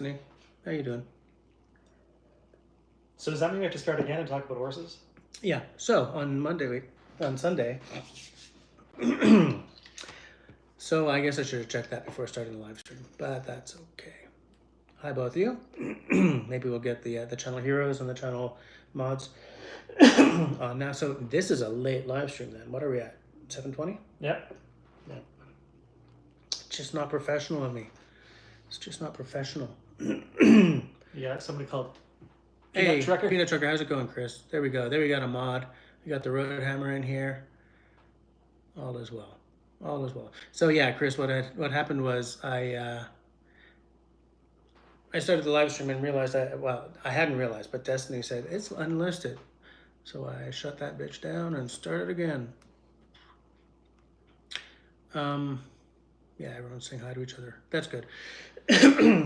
Destiny. How you doing? So does that mean we have to start again and talk about horses? Yeah. So on Sunday. So I guess I should have checked that before starting the live stream, but that's okay. Hi, both of you. Maybe we'll get the channel heroes and the channel mods on now. So this is a late live stream then. What are we at? 7:20? Yep. Yeah. It's just not professional of me. It's just not professional. Yeah, somebody called Hey, Peanut Trucker, how's it going, Chris? There we go. There we got a mod. We got the road hammer in here. All is well. All is well. So yeah, Chris, what happened was I started the live stream and realized I hadn't realized, but Destiny said it's unlisted. So I shut that bitch down and started again. Yeah, everyone's saying hi to each other. That's good.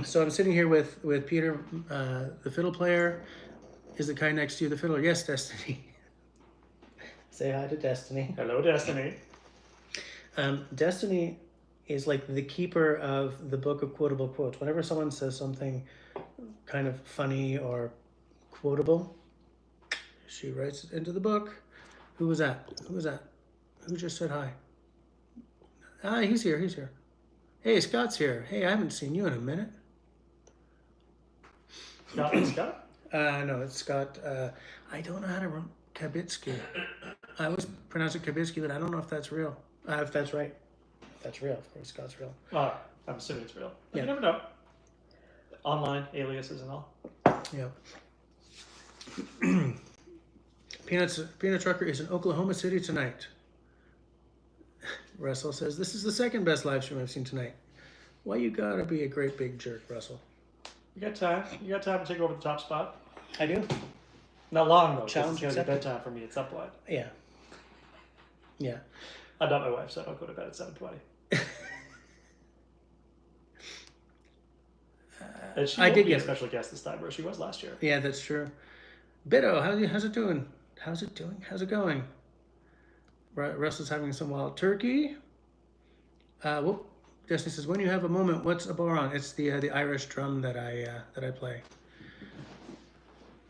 So I'm sitting here with Peter, the fiddle player. Is the guy next to you the fiddler? Yes, Destiny. Say hi to Destiny. Hello, Destiny. Destiny is like the keeper of the book of quotable quotes. Whenever someone says something kind of funny or quotable, she writes it into the book. Who was that? Who was that? Who just said hi? Ah, he's here. He's here. Hey, Scott's here. Hey, I haven't seen you in a minute. Scott? No, it's Scott. I don't know how to run Kabitsky. I always pronounce it Kabitsky, but I don't know if that's real. If that's right. If that's real, of course, Scott's real. I'm assuming it's real. But Yeah. You never know. Online aliases and all. Yeah. Peanut Trucker is in Oklahoma City tonight. Russell says, this is the second best live stream I've seen tonight. Why you gotta be a great big jerk, Russell? You got time. You got time to take over the top spot. I do. Not long, though. Challenge It's going to be accepted. bedtime for me at some point. Yeah. Yeah. I'm not my wife, so I don't go to bed at 7:20. And she will be a special guest this time, where she was last year. Yeah, that's true. Biddo, how's it doing? How's it doing? How's it going? Russell's having some wild turkey. Whoop. Destiny says, when you have a moment, what's a boron? It's the Irish drum that I play.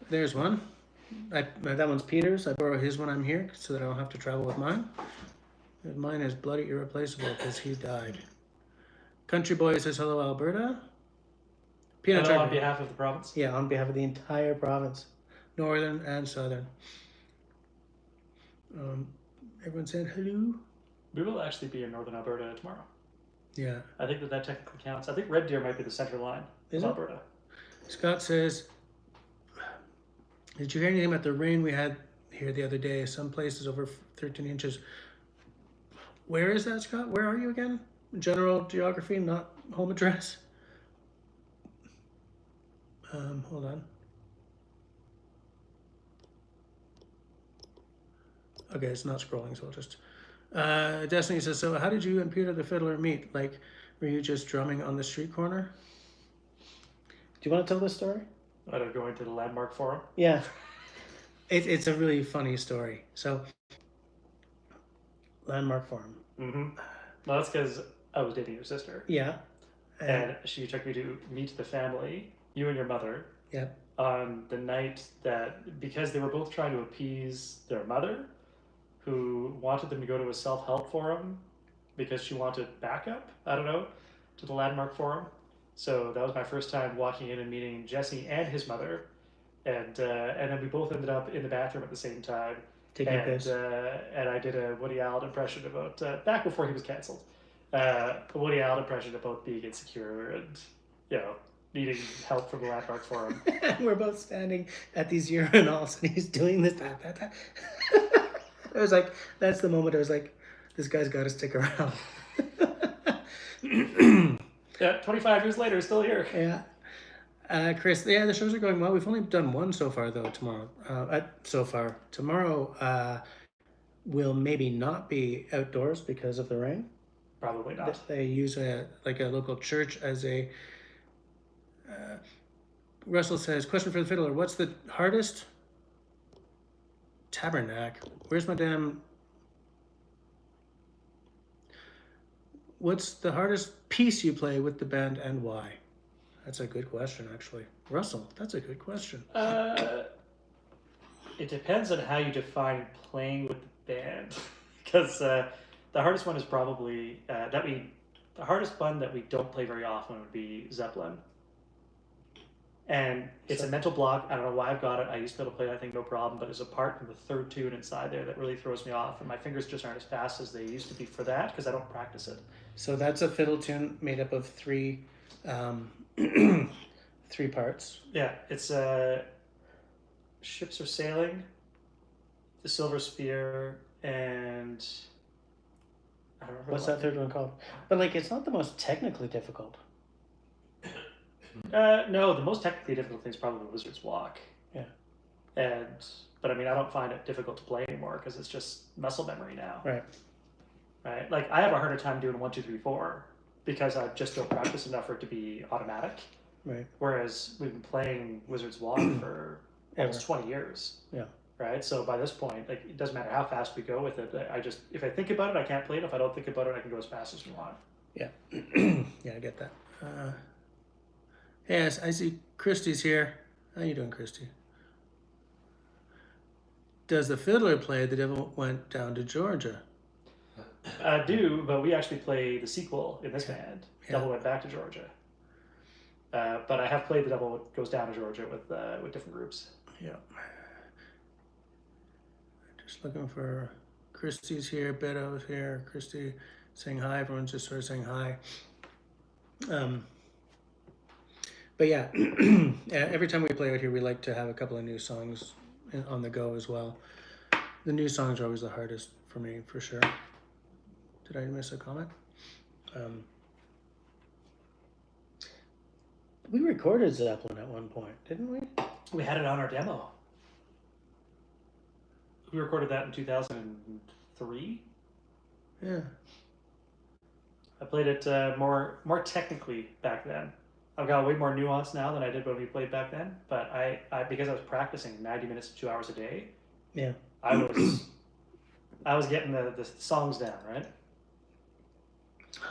There's one. That one's Peter's. I borrow his when I'm here so that I don't have to travel with mine. And mine is bloody irreplaceable because he died. Country Boy says, hello, Alberta. Peanut Trucker. On behalf of the province? Yeah, on behalf of the entire province. Northern and southern. Everyone said hello. We will actually be in northern Alberta tomorrow. Yeah. I think that technically counts. I think Red Deer might be the center line of Alberta. Scott says, did you hear anything about the rain we had here the other day? Some places over 13 inches. Where is that, Scott? Where are you again? General geography, not home address? Hold on. Okay, it's not scrolling, so I'll just... Destiny says, so how did you and Peter the Fiddler meet? Like, were you just drumming on the street corner? Do you want to tell this story? I don't go into the Landmark Forum. Yeah. It's a really funny story. So, Landmark Forum. Mm-hmm. Well, that's because I was dating your sister. Yeah. And she took me to meet the family, you and your mother. Yeah. On the night that, because they were both trying to appease their mother, who wanted them to go to a self-help forum because she wanted backup, I don't know, to the Landmark Forum. So that was my first time walking in and meeting Jesse and his mother. And then we both ended up in the bathroom at the same time. Taking a piss. And I did a Woody Allen impression about, back before he was canceled, a Woody Allen impression about being insecure and, you know, needing help from the Landmark Forum. We're both standing at these urinals and he's doing this. I was like, that's the moment I was like, this guy's got to stick around. Yeah, 25 years later, still here. Yeah. Chris, yeah, the shows are going well. We've only done one so far, though, tomorrow. Tomorrow will maybe not be outdoors because of the rain. Probably not. They use a local church as a... Russell says, question for the fiddler, what's the hardest... Tabernacle. Where's my damn... What's the hardest piece you play with the band and why? That's a good question, actually. Russell, that's a good question. It depends on how you define playing with the band, because the hardest one is probably the hardest one that we don't play very often would be Zeppelin. And it's a mental block. I don't know why I've got it. I used to be able to play that thing no problem, but there's a part from the third tune inside there that really throws me off, and my fingers just aren't as fast as they used to be for that because I don't practice it. So that's a fiddle tune made up of three three parts. Yeah, it's Ships Are Sailing, The Silver Spear, and I don't remember. What's that third one called? But like, it's not the most technically difficult. No, the most technically difficult thing is probably Wizard's Walk. Yeah. But I mean, I don't find it difficult to play anymore because it's just muscle memory now. Right. Right. Like I have a harder time doing 1, 2, 3, 4 because I just don't practice enough for it to be automatic. Right. Whereas we've been playing Wizard's Walk for almost 20 years. Yeah. Right. So by this point, like it doesn't matter how fast we go with it. I just if I think about it, I can't play it. If I don't think about it, I can go as fast as we want. Yeah. Yeah, I get that. Yes, I see Christy's here. How you doing, Christy? Does the fiddler play The Devil Went Down to Georgia? I do, but we actually play the sequel in this band. Yeah. Devil Went Back to Georgia. But I have played The Devil Goes Down to Georgia with different groups. Yeah. Just looking for Christy's here, Beto's here, Christy saying hi. Everyone's just sort of saying hi. But yeah, every time we play out here, we like to have a couple of new songs on the go as well. The new songs are always the hardest for me, for sure. Did I miss a comment? We recorded Zeppelin at one point, didn't we? We had it on our demo. We recorded that in 2003. Yeah. I played it more technically back then. I've got way more nuance now than I did when we played back then. But I because I was practicing 90 minutes to 2 hours a day. Yeah. I was getting the songs down, right?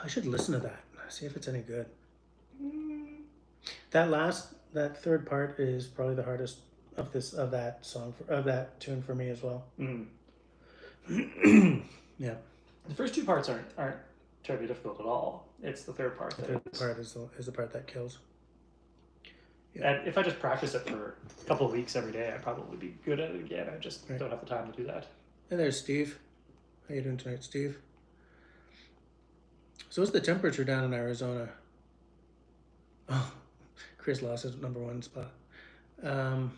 I should listen to that. See if it's any good. That third part is probably the hardest of that tune for me as well. Yeah. The first two parts aren't terribly difficult at all. It's the third part. The third part is the part that kills. Yeah. And if I just practice it for a couple of weeks every day, I'd probably be good at it again. I just don't have the time to do that. Hey there's Steve. How you doing tonight, Steve? So what's the temperature down in Arizona? Oh, Chris lost his #1 spot. I'm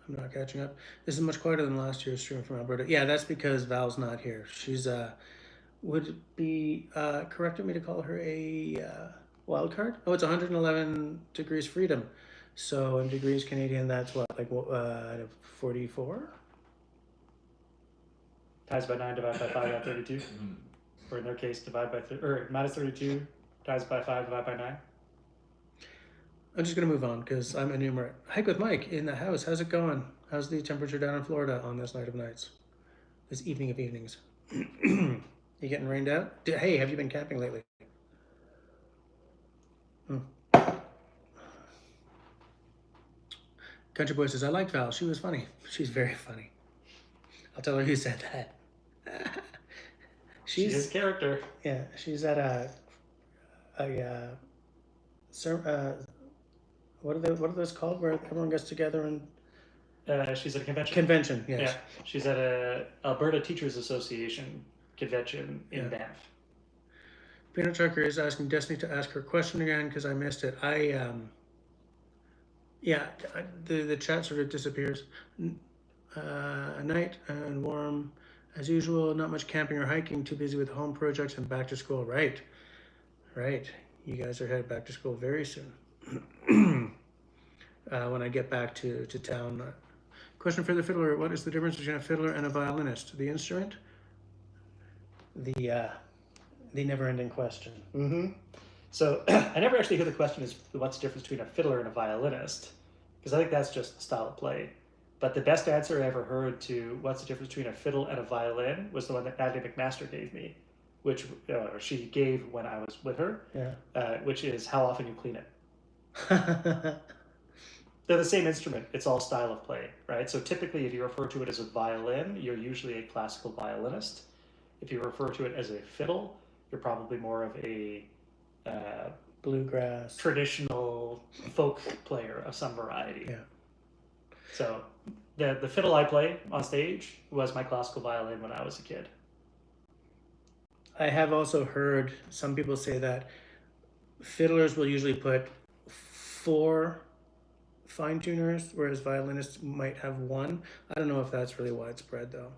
not catching up. This is much quieter than last year's stream from Alberta. Yeah, that's because Val's not here. She's would it be correct of me to call her a wild card? Oh, it's 111 degrees freedom. So in degrees Canadian, that's what, like 44? Times by 9 divided by 5 at 32. Or in their case, divide by minus 32 times by 5 divided by 9. I'm just going to move on because I'm enumerate. Hike with Mike in the house. How's it going? How's the temperature down in Florida on this night of nights? This evening of evenings. You getting rained out? Hey, have you been camping lately? Country Boy says, I liked Val. She was funny. She's very funny. I'll tell her who said that. She's a character. Yeah, she's at what are those called where everyone gets together and she's at a convention. Convention, yes. Yeah, she's at a Alberta Teachers Association convention in Banff. Peanut Trucker is asking Destiny to ask her question again because I missed it. The chat sort of disappears. Night and warm as usual. Not much camping or hiking. Too busy with home projects and back to school. Right. You guys are headed back to school very soon. When I get back to town. Question for the fiddler: what is the difference between a fiddler and a violinist? The instrument. The never-ending question. So I never actually hear the question is what's the difference between a fiddler and a violinist, because I think that's just a style of play. But the best answer I ever heard to what's the difference between a fiddle and a violin was the one that Natalie McMaster gave me. which she gave when I was with her, which is how often you clean it. They're the same instrument. It's all style of play, right? So typically, if you refer to it as a violin, you're usually a classical violinist. If you refer to it as a fiddle, you're probably more of a bluegrass, traditional folk player of some variety. Yeah. So the fiddle I play on stage was my classical violin when I was a kid. I have also heard some people say that fiddlers will usually put 4 fine tuners, whereas violinists might have 1. I don't know if that's really widespread though.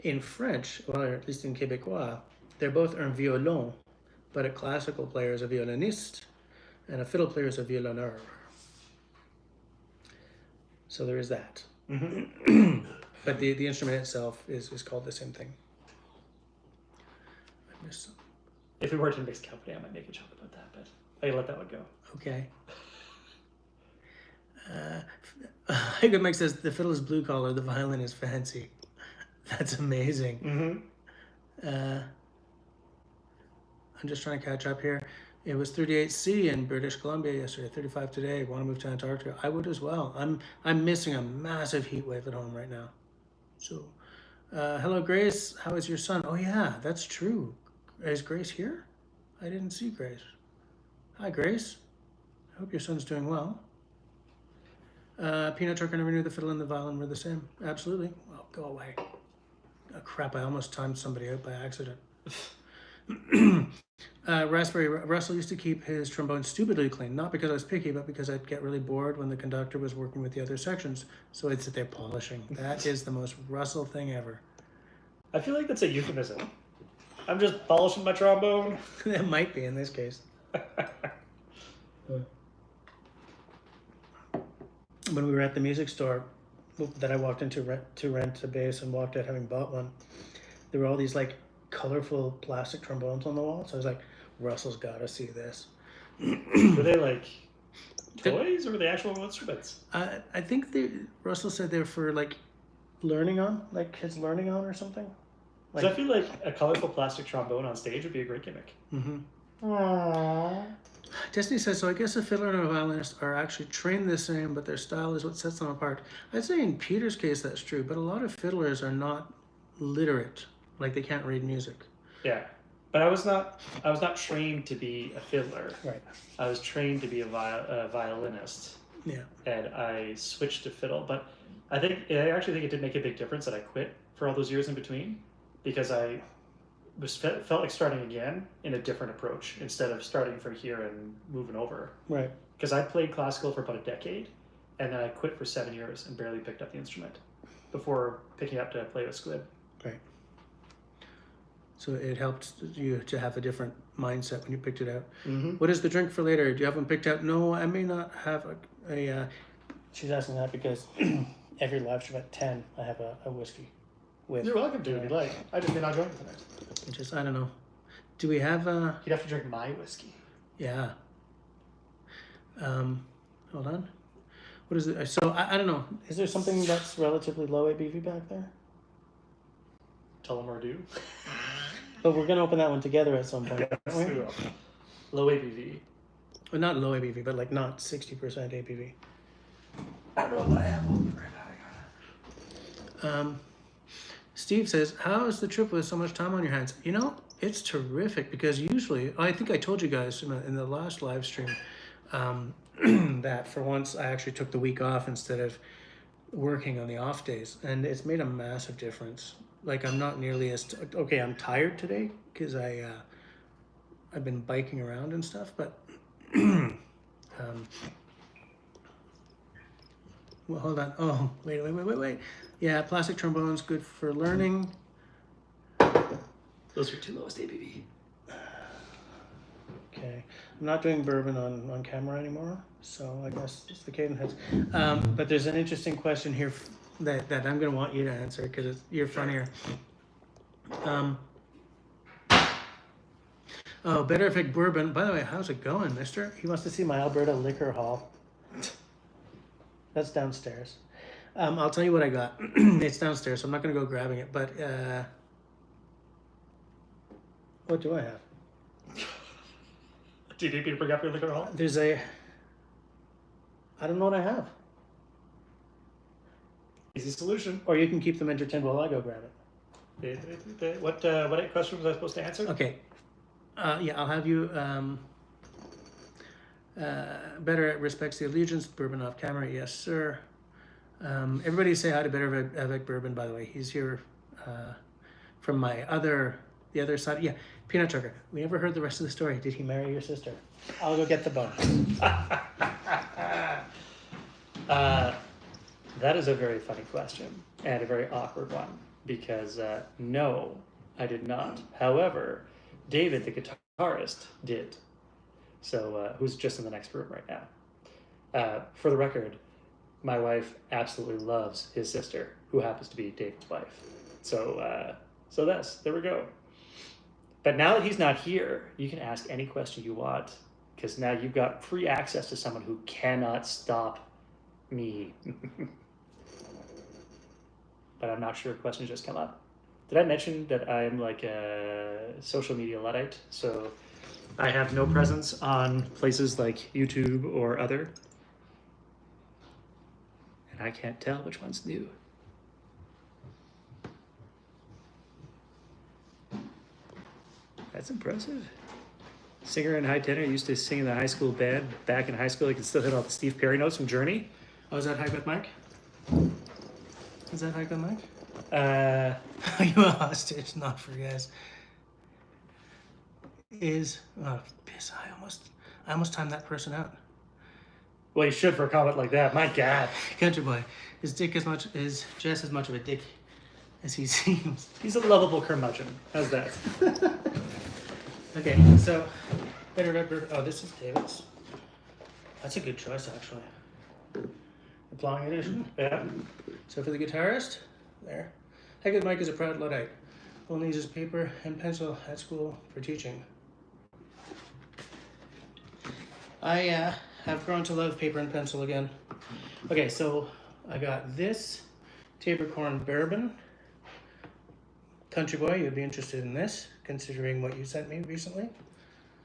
In French, or at least in Québécois, they're both un violon, but a classical player is a violoniste, and a fiddle player is a violonneur. So there is that. Mm-hmm. But the instrument itself is called the same thing. I missed some. If we worked in a mixed company, I might make a joke about that, but I can let that one go. Okay. Good Mike says the fiddle is blue collar, the violin is fancy. That's amazing. Mm-hmm. I'm just trying to catch up here. It was 38°C in British Columbia yesterday, 35 today. Want to move to Antarctica? I would as well. I'm missing a massive heat wave at home right now. So, hello Grace. How is your son? Oh yeah, that's true. Is Grace here? I didn't see Grace. Hi Grace. I hope your son's doing well. Peanut Trucker never knew the fiddle and the violin were the same. Absolutely. Well, go away. Oh, crap, I almost timed somebody out by accident. Raspberry Russell used to keep his trombone stupidly clean, not because I was picky, but because I'd get really bored when the conductor was working with the other sections, so I'd sit there polishing. That is the most Russell thing ever. I feel like that's a euphemism. I'm just polishing my trombone. It might be in this case. When we were at the music store that I walked into to rent a bass and walked out having bought one, there were all these like colorful plastic trombones on the wall. So I was like, Russell's got to see this. Were they like toys or were they actual instruments? I think Russell said they're for like learning on, like kids learning on or something. Like, so I feel like a colorful plastic trombone on stage would be a great gimmick. Mm-hmm. Aww. Destiny says, so I guess a fiddler and a violinist are actually trained the same, but their style is what sets them apart. I'd say in Peter's case that's true, but a lot of fiddlers are not literate. Like they can't read music. Yeah, but I was not trained to be a fiddler. Right. I was trained to be a violinist. Yeah. And I switched to fiddle, but I actually think it did make a big difference that I quit for all those years in between, because I felt like starting again in a different approach instead of starting from here and moving over. Right. Because I played classical for about a decade, and then I quit for 7 years and barely picked up the instrument before picking up to play with Squid. Right. So it helped you to have a different mindset when you picked it out. Mm-hmm. What is the drink for later? Do you have them picked out? No, I may not have a she's asking that because every live stream at 10, I have a whiskey. You're welcome to if you'd like. I just may not join tonight. Just, I don't know. Do we have You'd have to drink my whiskey. Yeah. Hold on. What is it? So, I don't know. Is there something that's relatively low ABV back there? Tullamore Dew. But we're going to open that one together at some point, aren't we? Low ABV. Well, not low ABV, but like not 60% ABV. I don't know what I have over it. Steve says, how is the trip with so much time on your hands? You know, it's terrific because usually, I think I told you guys in the last live stream that for once I actually took the week off instead of working on the off days. And it's made a massive difference. Like I'm not nearly as, okay, I'm tired today because I've been biking around and stuff, but well, hold on. Oh, wait. Yeah, plastic trombone's good for learning. Those are two lowest ABV. Okay. I'm not doing bourbon on camera anymore, so I guess it's the Clayton heads. But there's an interesting question here that I'm going to want you to answer because you're funnier. Oh, Better Effect Bourbon. By the way, how's it going, mister? He wants to see my Alberta liquor haul. That's downstairs. I'll tell you what I got. It's downstairs, so I'm not going to go grabbing it. But What do I have? Do you need me to bring up your liquor hall? There's a... I don't know what I have. Easy solution. Or you can keep them entertained while I go grab it. What question was I supposed to answer? Okay. Yeah, I'll have you better at respects the allegiance. Bourbon off camera. Yes, sir. Everybody say hi to Better avec Bourbon, by the way. He's here from the other side. Yeah, Peanut Trucker. We never heard the rest of the story. Did he marry your sister? I'll go get the bone. That is a very funny question and a very awkward one because no, I did not. However, David, the guitarist, did. So who's just in the next room right now. For the record, my wife absolutely loves his sister, who happens to be David's wife. So there we go. But now that he's not here, you can ask any question you want, because now you've got free access to someone who cannot stop me. But I'm not sure questions just come up. Did I mention that I'm like a social media Luddite? So I have no presence on places like YouTube or other. And I can't tell which one's new. That's impressive. Singer and high tenor, used to sing in the high school band. Back in high school, I could still hit all the Steve Perry notes from Journey. Oh, is that Hike with Mike? Is that Hike with Mike? Uh, Are you a hostage? Not for guys. Oh, piss! I almost timed that person out. well, you should for a comment like that. My God. Country boy, is Jess as much of a dick as he seems? He's a lovable curmudgeon. How's that? Okay, so better record. Oh, this is David's. That's a good choice, actually. The Plowing Edition. Yeah. So for the guitarist, there. Haggard Mike is a proud Luddite. Only uses paper and pencil at school for teaching. I have grown to love paper and pencil again. Okay, so I got this Tabor Corn Bourbon. Country boy, you'd be interested in this, considering what you sent me recently.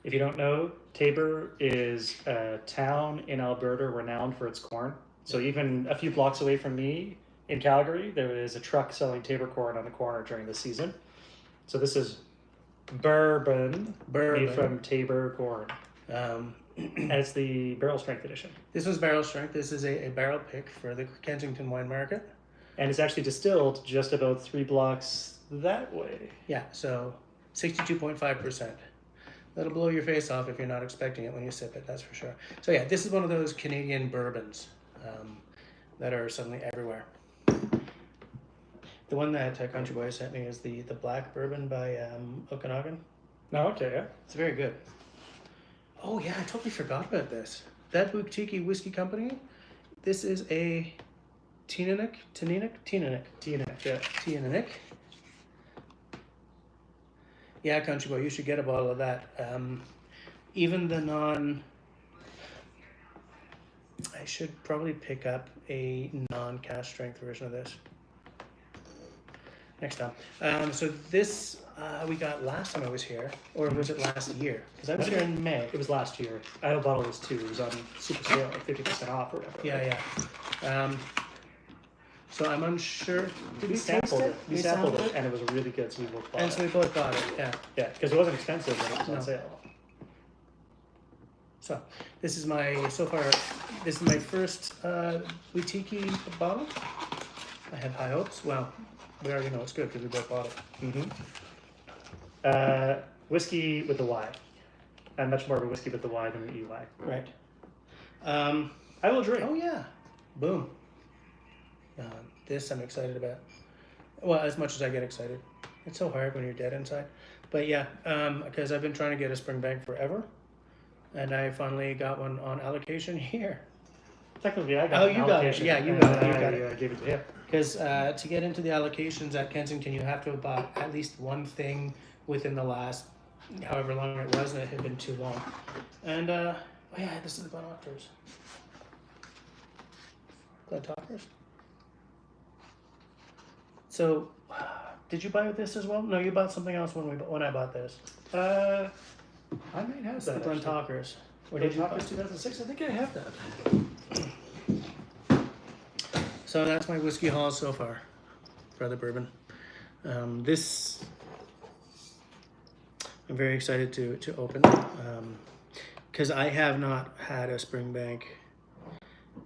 If you don't know, Tabor is a town in Alberta renowned for its corn. So even a few blocks away from me in Calgary, there is a truck selling Tabor corn on the corner during the season. So this is bourbon made from Tabor corn. And it's the barrel strength edition. This was barrel strength. This is a barrel pick for the Kensington Wine Market. And it's actually distilled just about 3 blocks that way. Yeah, so 62.5%. That'll blow your face off if you're not expecting it when you sip it, that's for sure. So yeah, this is one of those Canadian bourbons that are suddenly everywhere. The one that Country Boy sent me is the black bourbon by Okanagan. Oh, okay, yeah. It's very good. Oh yeah, I totally forgot about this. That boutique whiskey company, this is a Teenanic, yeah. Yeah, Country Boy, you should get a bottle of that. Even the I should probably pick up a non-cask strength version of this next time. So this we got last time I was here, or was it last year? Because I was here in May. It was last year. I had a bottle of this too. It was on super sale, like 50% off or whatever. Yeah. So I'm unsure. Did We sampled it. We sampled it, and it was really good, so we both bought And it. so we both got it, yeah. Yeah, because it wasn't expensive, but it was No. on sale. So this is my first boutique bottle. I have high hopes. Well, we already know it's good because we both bought it. Whiskey with the Y. I'm much more of a whiskey with the Y than the EY. Right. I will drink. Oh yeah. Boom. This I'm excited about. Well, as much as I get excited. It's so hard when you're dead inside. But yeah, because I've been trying to get a Springbank forever. And I finally got one on allocation here. Technically, I got Oh, an you got it. allocation, Yeah, you and got it. You got I it. gave it to him. Because to get into the allocations at Kensington, you have to have bought at least one thing within the last however long it was, and it had been too long. And, oh yeah, this is the Glentoppers. Glentoppers? So, Did you buy this as well? No, you bought something else when I bought this. I might have The that. Glen actually. Talkers. Or Glen did you buy? Talkers 2006. I think I have that. So that's my whiskey haul so far, Brother Bourbon. This I'm very excited to open because I have not had a Springbank.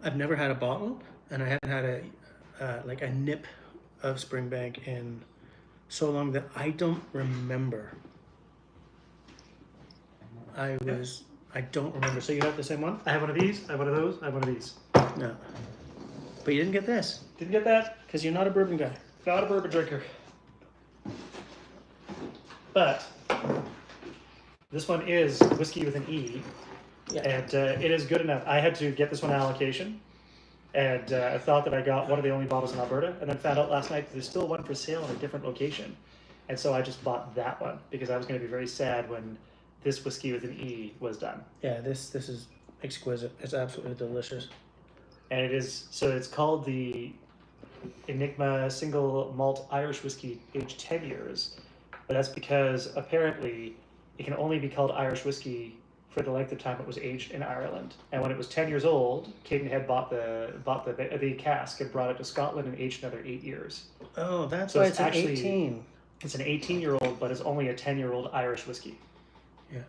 I've never had a bottle, and I haven't had a like a nip of Springbank in so long that I don't remember. I don't remember. So you have the same one? I have one of these. I have one of those. I have one of these. No. But you didn't get this Didn't get that. because you're not a bourbon guy. Not a bourbon drinker. But this one is whiskey with an E, Yeah. and it is good enough. I had to get this one on allocation, and I thought that I got one of the only bottles in Alberta, and then found out last night that there's still one for sale in a different location. And so I just bought that one because I was going to be very sad when this whiskey with an E was done. Yeah, this is exquisite. It's absolutely delicious. And it is, so it's called the Enigma Single Malt Irish Whiskey, aged 10 years. But that's because apparently it can only be called Irish whiskey for the length of time it was aged in Ireland. And when it was 10 years old, Clayton had bought the cask and brought it to Scotland and aged another 8 years. Oh, that's So why it's it's an actually- 18. It's an 18-year-old, but it's only a 10-year-old Irish whiskey. Yeah.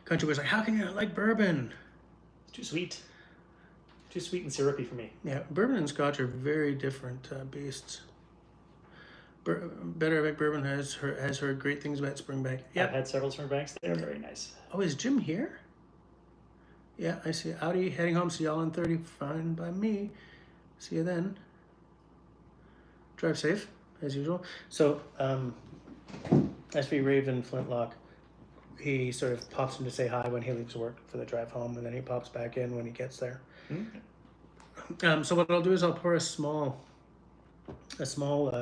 Country boy's like, how can you not like bourbon? It's too sweet. Too sweet and syrupy for me. Yeah, bourbon and scotch are very different beasts. Better Epic Bourbon has heard great things about Springbank. I've Yeah. had several Springbanks. They're very nice. Oh, is Jim here? Yeah, I see. Audi heading home. See y'all in 30. Fine by me. See you then. Drive safe, as usual. So, SV Raven Flintlock, he sort of pops in to say hi when he leaves work for the drive home, and then he pops back in when he gets there. Mm-hmm. So what I'll do is I'll pour a small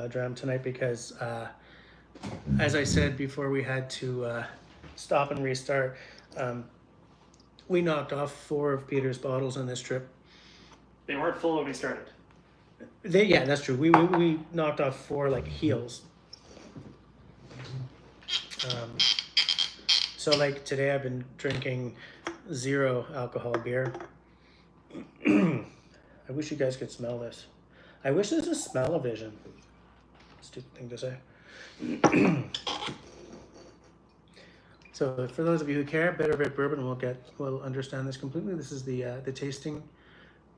dram tonight because, as I said before, we had to stop and restart. We knocked off 4 of Peter's bottles on this trip. They weren't full when we started. Yeah, that's true. We knocked off 4 like heels. So like today I've been drinking 0 alcohol beer. I wish you guys could smell this. I wish this was smell-o-vision. Stupid thing to say. So for those of you who care, Better Red Bourbon will understand this completely. This is the tasting,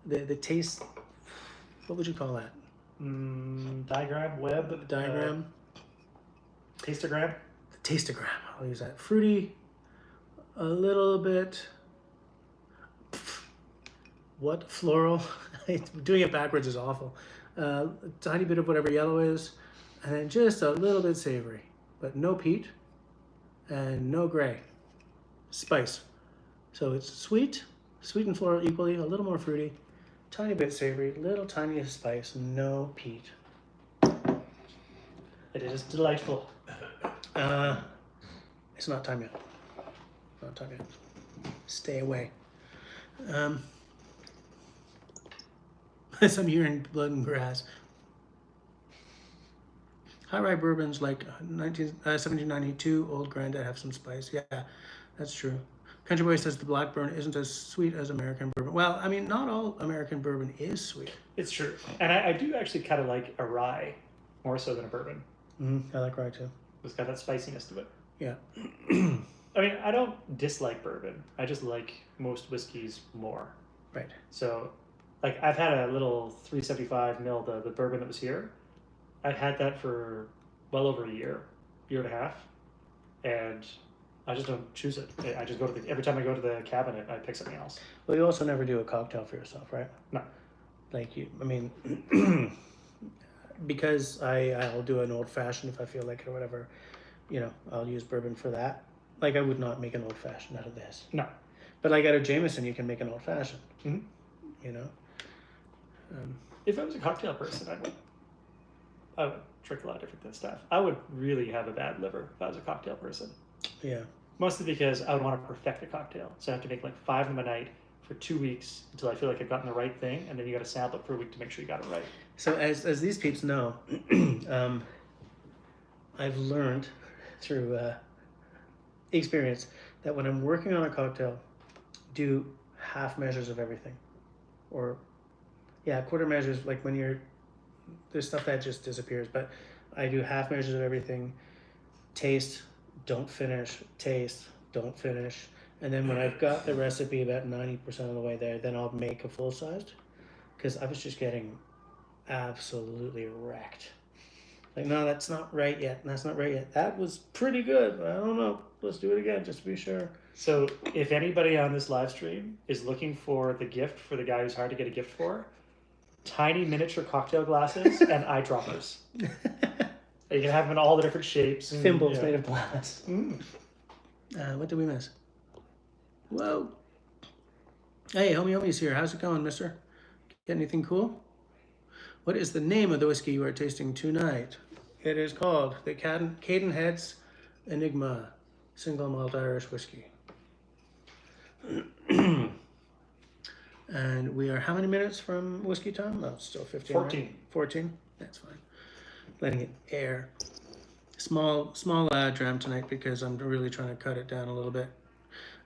the taste. What would you call that? Diagram, web, Diagram. tastogram. The tastogram. I'll use that. Fruity, a little bit. What floral? Doing it backwards is awful. A tiny bit of whatever yellow is, and then just a little bit savory, but no peat and no gray. Spice. So it's sweet and floral equally, a little more fruity, tiny bit savory, little tiny spice, no peat. It is delightful. It's not time yet. Not time yet. Stay away. Some urine, blood, and grass. High rye bourbons like 1792, Old Grandad have some spice. Yeah, that's true. Country Boy says the Blackburn isn't as sweet as American bourbon. Well, I mean, not all American bourbon is sweet. It's true. And I do actually kind of like a rye more so than a bourbon. I like rye too. It's got that spiciness to it. Yeah. I mean, I don't dislike bourbon. I just like most whiskeys more. Right. So, like, I've had a little 375 mil, the bourbon that was here. I've had that for well over a year and a half. And I just don't choose it. I just go to every time I go to the cabinet, I pick something else. Well, you also never do a cocktail for yourself, right? No. Like I mean, because I'll do an old fashioned if I feel like it or whatever, I'll use bourbon for that. Like I would not make an old fashioned out of this. No. But like out of Jameson, you can make an old fashioned. Mm-hmm. If I was a cocktail person, I would drink a lot of different stuff. I would really have a bad liver if I was a cocktail person. Yeah. Mostly because I would want to perfect a cocktail. So I have to make like 5 of them a night for 2 weeks until I feel like I've gotten the right thing, and then you got to sample it for a week to make sure you got it right. So as these peeps know, I've learned through experience that when I'm working on a cocktail, do half measures of everything, or yeah, quarter measures. Like when you're there's stuff that just disappears, but I do half measures of everything. Taste, don't finish. Taste, don't finish. And then when I've got the recipe about 90% of the way there, then I'll make a full sized, because I was just getting absolutely wrecked. Like, no, that's not right yet. That's not right yet. That was pretty good, but I don't know. Let's do it again just to be sure. So if anybody on this live stream is looking for the gift for the guy who's hard to get a gift for, tiny miniature cocktail glasses and eyedroppers. You can have them in all the different shapes. And, Thimbles made of glass. Mm. What did we miss? Whoa. Hey, Homie's here. How's it going, mister? Get anything cool? What is the name of the whiskey you are tasting tonight? It is called the Cadenhead's Enigma Single Malt Irish Whiskey. And we are how many minutes from whiskey time? Oh, it's still 15. 14. Right? 14? That's fine. Letting it air. Small dram tonight because I'm really trying to cut it down a little bit.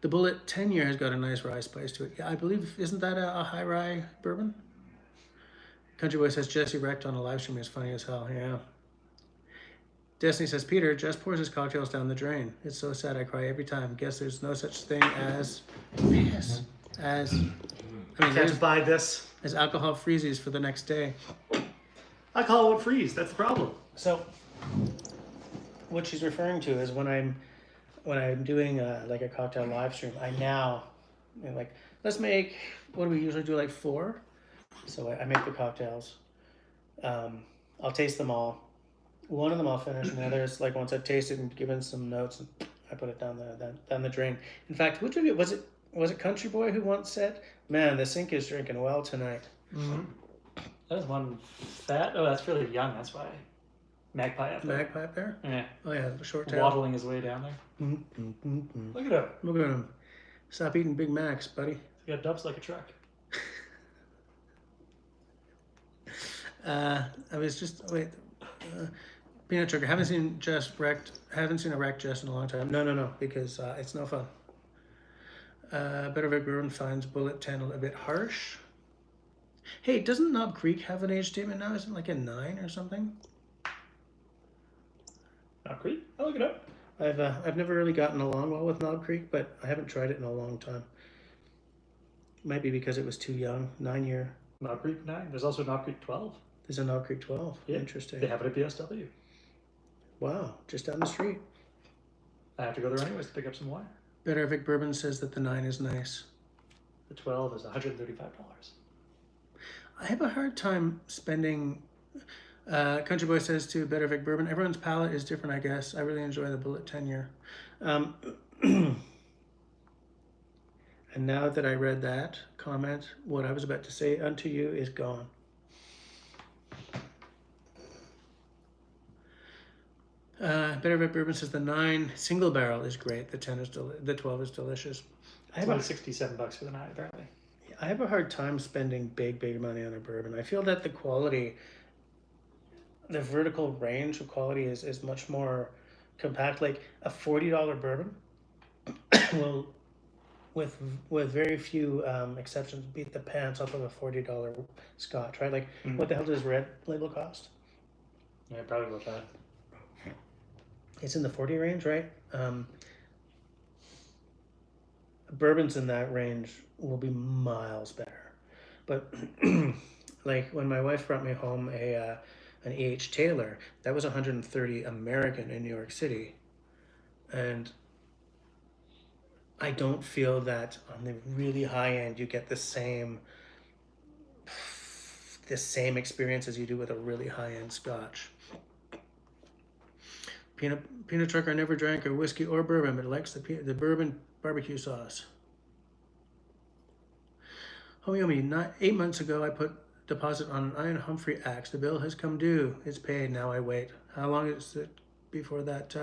The Bullet 10 year has got a nice rye spice to it. Yeah, I believe, isn't that a high rye bourbon? Country Boy says Jesse wrecked on a live stream is funny as hell. Yeah. Destiny says Peter just pours his cocktails down the drain. It's so sad I cry every time. Guess there's no such thing as Can't buy this. as alcohol freezes for the next day. Alcohol won't freeze. That's the problem. So what she's referring to is when I'm doing like a cocktail live stream, I now like, let's make, what do we usually do, like 4? So I make the cocktails. I'll taste them all. One of them I'll finish, and the others, like once I've tasted and given some notes, I put it down the drain. In fact, which of you was it Country Boy who once said, "Man, the sink is drinking well tonight." Mm-hmm. That was one fat. Oh, that's really young. That's why. Magpie up there. Magpie up there? Yeah. Oh yeah, the short tail. Waddling his way down there. Look at him. Look at him. Stop eating Big Macs, buddy. He got dumps like a truck. I was just Peanut Sugar. Haven't seen a wreck just in a long time. No, because it's no fun. Better Vic Bourbon finds Bullet 10 a bit harsh. Hey, doesn't Knob Creek have an age statement now? Isn't it like a 9 or something? Knob Creek? I'll look it up. I've never really gotten along well with Knob Creek, but I haven't tried it in a long time. Might be because it was too young. 9 year. Knob Creek 9. There's also Knob Creek 12. There's a Knob Creek 12. Yeah. Interesting. They have it at BSW. Wow, just down the street. I have to go there anyways to pick up some wine. Better Vic Bourbon says that the 9 is nice. The 12 is $135. I have a hard time spending. Country Boy says too, Better Vic Bourbon. Everyone's palate is different, I guess. I really enjoy the Bullet 10 year. And now that I read that comment, what I was about to say unto you is gone. Better Vic Bourbon says the 9 single barrel is great. The 10 is the 12 is delicious. It's about $67 for the 9 apparently. I have a hard time spending big money on a bourbon. I feel that the quality, the vertical range of quality is much more compact. Like a $40 bourbon will, with very few exceptions, beat the pants off of a $40 Scotch, right? Like, what the hell does Red Label cost? Yeah, probably about that. It's in the 40 range, right? Bourbons in that range will be miles better. But like when my wife brought me home an E.H. Taylor, that was 130 American in New York City. And I don't feel that on the really high end you get the same experience as you do with a really high end Scotch. Peanut Trucker never drank a whiskey or bourbon, but likes the bourbon barbecue sauce. Homie, 8 months ago I put deposit on an Iron Humphrey axe. The bill has come due. It's paid. Now I wait. How long is it before that?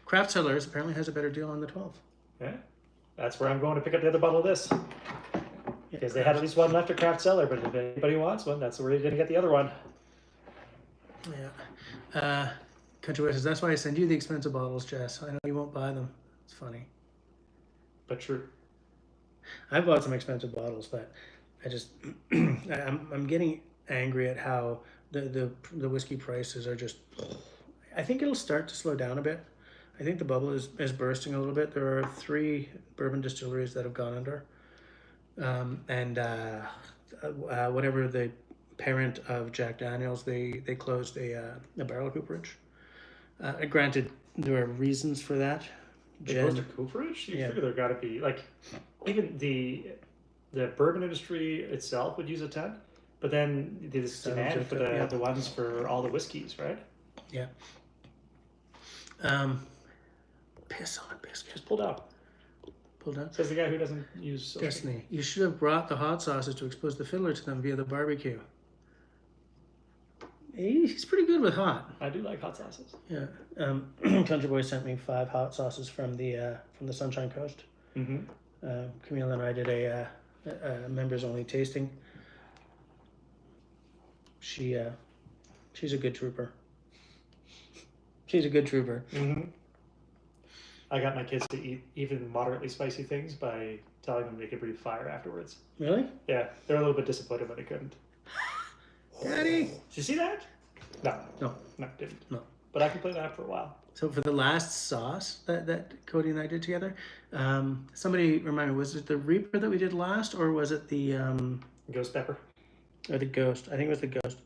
Craft Cellars apparently has a better deal on the 12. Yeah, that's where I'm going to pick up the other bottle of this. Because they had at least one left at Craft Cellar, but if anybody wants one, that's where you're going to get the other one. Yeah. Country Boy says, that's why I send you the expensive bottles, Jess. I know you won't buy them. It's funny. But true. I've bought some expensive bottles, but I just I'm getting angry at how the whiskey prices are just. I think it'll start to slow down a bit. I think the bubble is bursting a little bit. There are 3 bourbon distilleries that have gone under, and whatever the parent of Jack Daniels, they closed a barrel cooperage. Granted, there are reasons for that. They closed a cooperage? You figure there got to be, like, even the bourbon industry itself would use a ton, but then there's demand for the ones for all the whiskeys, right? Yeah. Piss on a biscuit. Just pulled out. Pulled out? Says the guy who doesn't use social. Destiny, you should have brought the hot sauces to expose the fiddler to them via the barbecue. He's pretty good with hot. I do like hot sauces. Yeah. Country Boy sent me 5 hot sauces from the Sunshine Coast. Mm-hmm. Camille and I did a members only tasting. She's a good trooper. She's a good trooper. Mm-hmm. I got my kids to eat even moderately spicy things by telling them they could breathe fire afterwards. Really? Yeah, they're a little bit disappointed when they couldn't. Daddy! Did you see that? No, didn't. No. But I can play that for a while. So for the last sauce that Cody and I did together, somebody remind me, was it the Reaper that we did last, or was it the Ghost pepper? Or the Ghost? I think it was the Ghost.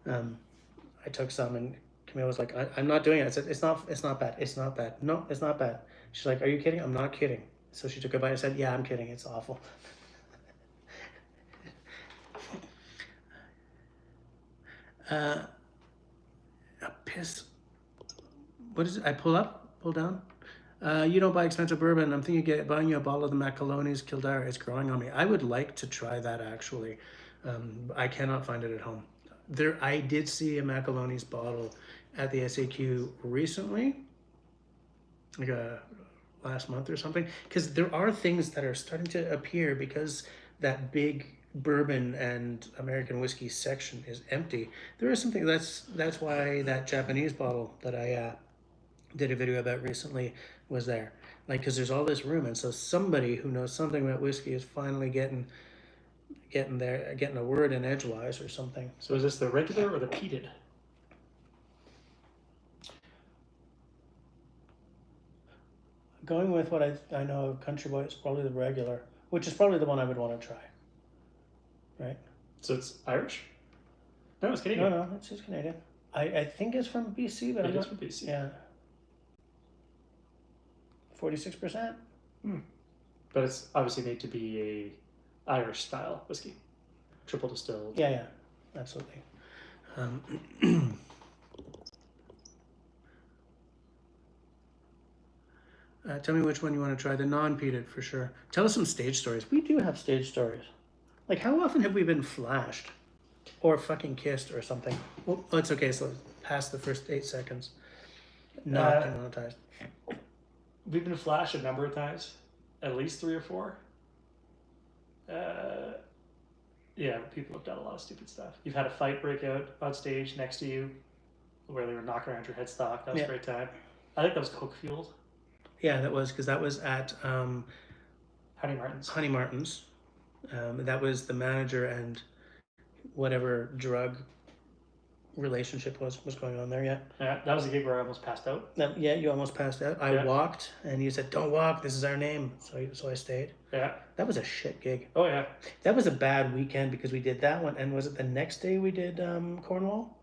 I took some and Camille was like, I'm not doing it. I said, it's not bad. It's not bad. No, it's not bad. She's like, are you kidding? I'm not kidding. So she took a bite and said, yeah, I'm kidding. It's awful. A piss. What is it? I pull up, pull down. You don't buy expensive bourbon. I'm thinking of buying you a bottle of the Macaloni's Kildare. It's growing on me. I would like to try that actually. I cannot find it at home. I did see a Macaloni's bottle at the SAQ recently, like last month or something. Because there are things that are starting to appear because that big bourbon and American whiskey section is empty. There is something that's why that Japanese bottle that I did a video about recently was there, like, because there's all this room, and so somebody who knows something about whiskey is finally getting a word in edgewise or something. So is this the regular or the peated? Going with what I know of Country Boy, it's probably the regular, which is probably the one I would want to try. Right? So it's Irish? No, it's Canadian. No, it's just Canadian. I think it's from BC, but it is from BC. Yeah. 46%. But it's obviously made to be a Irish style whiskey, triple distilled. Yeah, absolutely. Tell me which one you want to try. The non-peated for sure. Tell us some stage stories. We do have stage stories. Like, how often have we been flashed or fucking kissed or something? Well, it's okay. So past the first 8 seconds. Not demonetized. We've been flashed a number of times, at least 3 or 4. Yeah, people have done a lot of stupid stuff. You've had a fight break out on stage next to you where they were knocking around your headstock. That was a great time. I think that was coke fueled. Yeah, that was, because that was at Honey Martin's. Honey Martin's. That was the manager and whatever drug relationship was going on there. Yeah, that was a gig where I almost passed out. Yeah, you almost passed out. I walked and you said, don't walk, this is our name, so I stayed. Yeah, that was a shit gig. Oh yeah, that was a bad weekend because we did that one. And was it the next day we did Cornwall,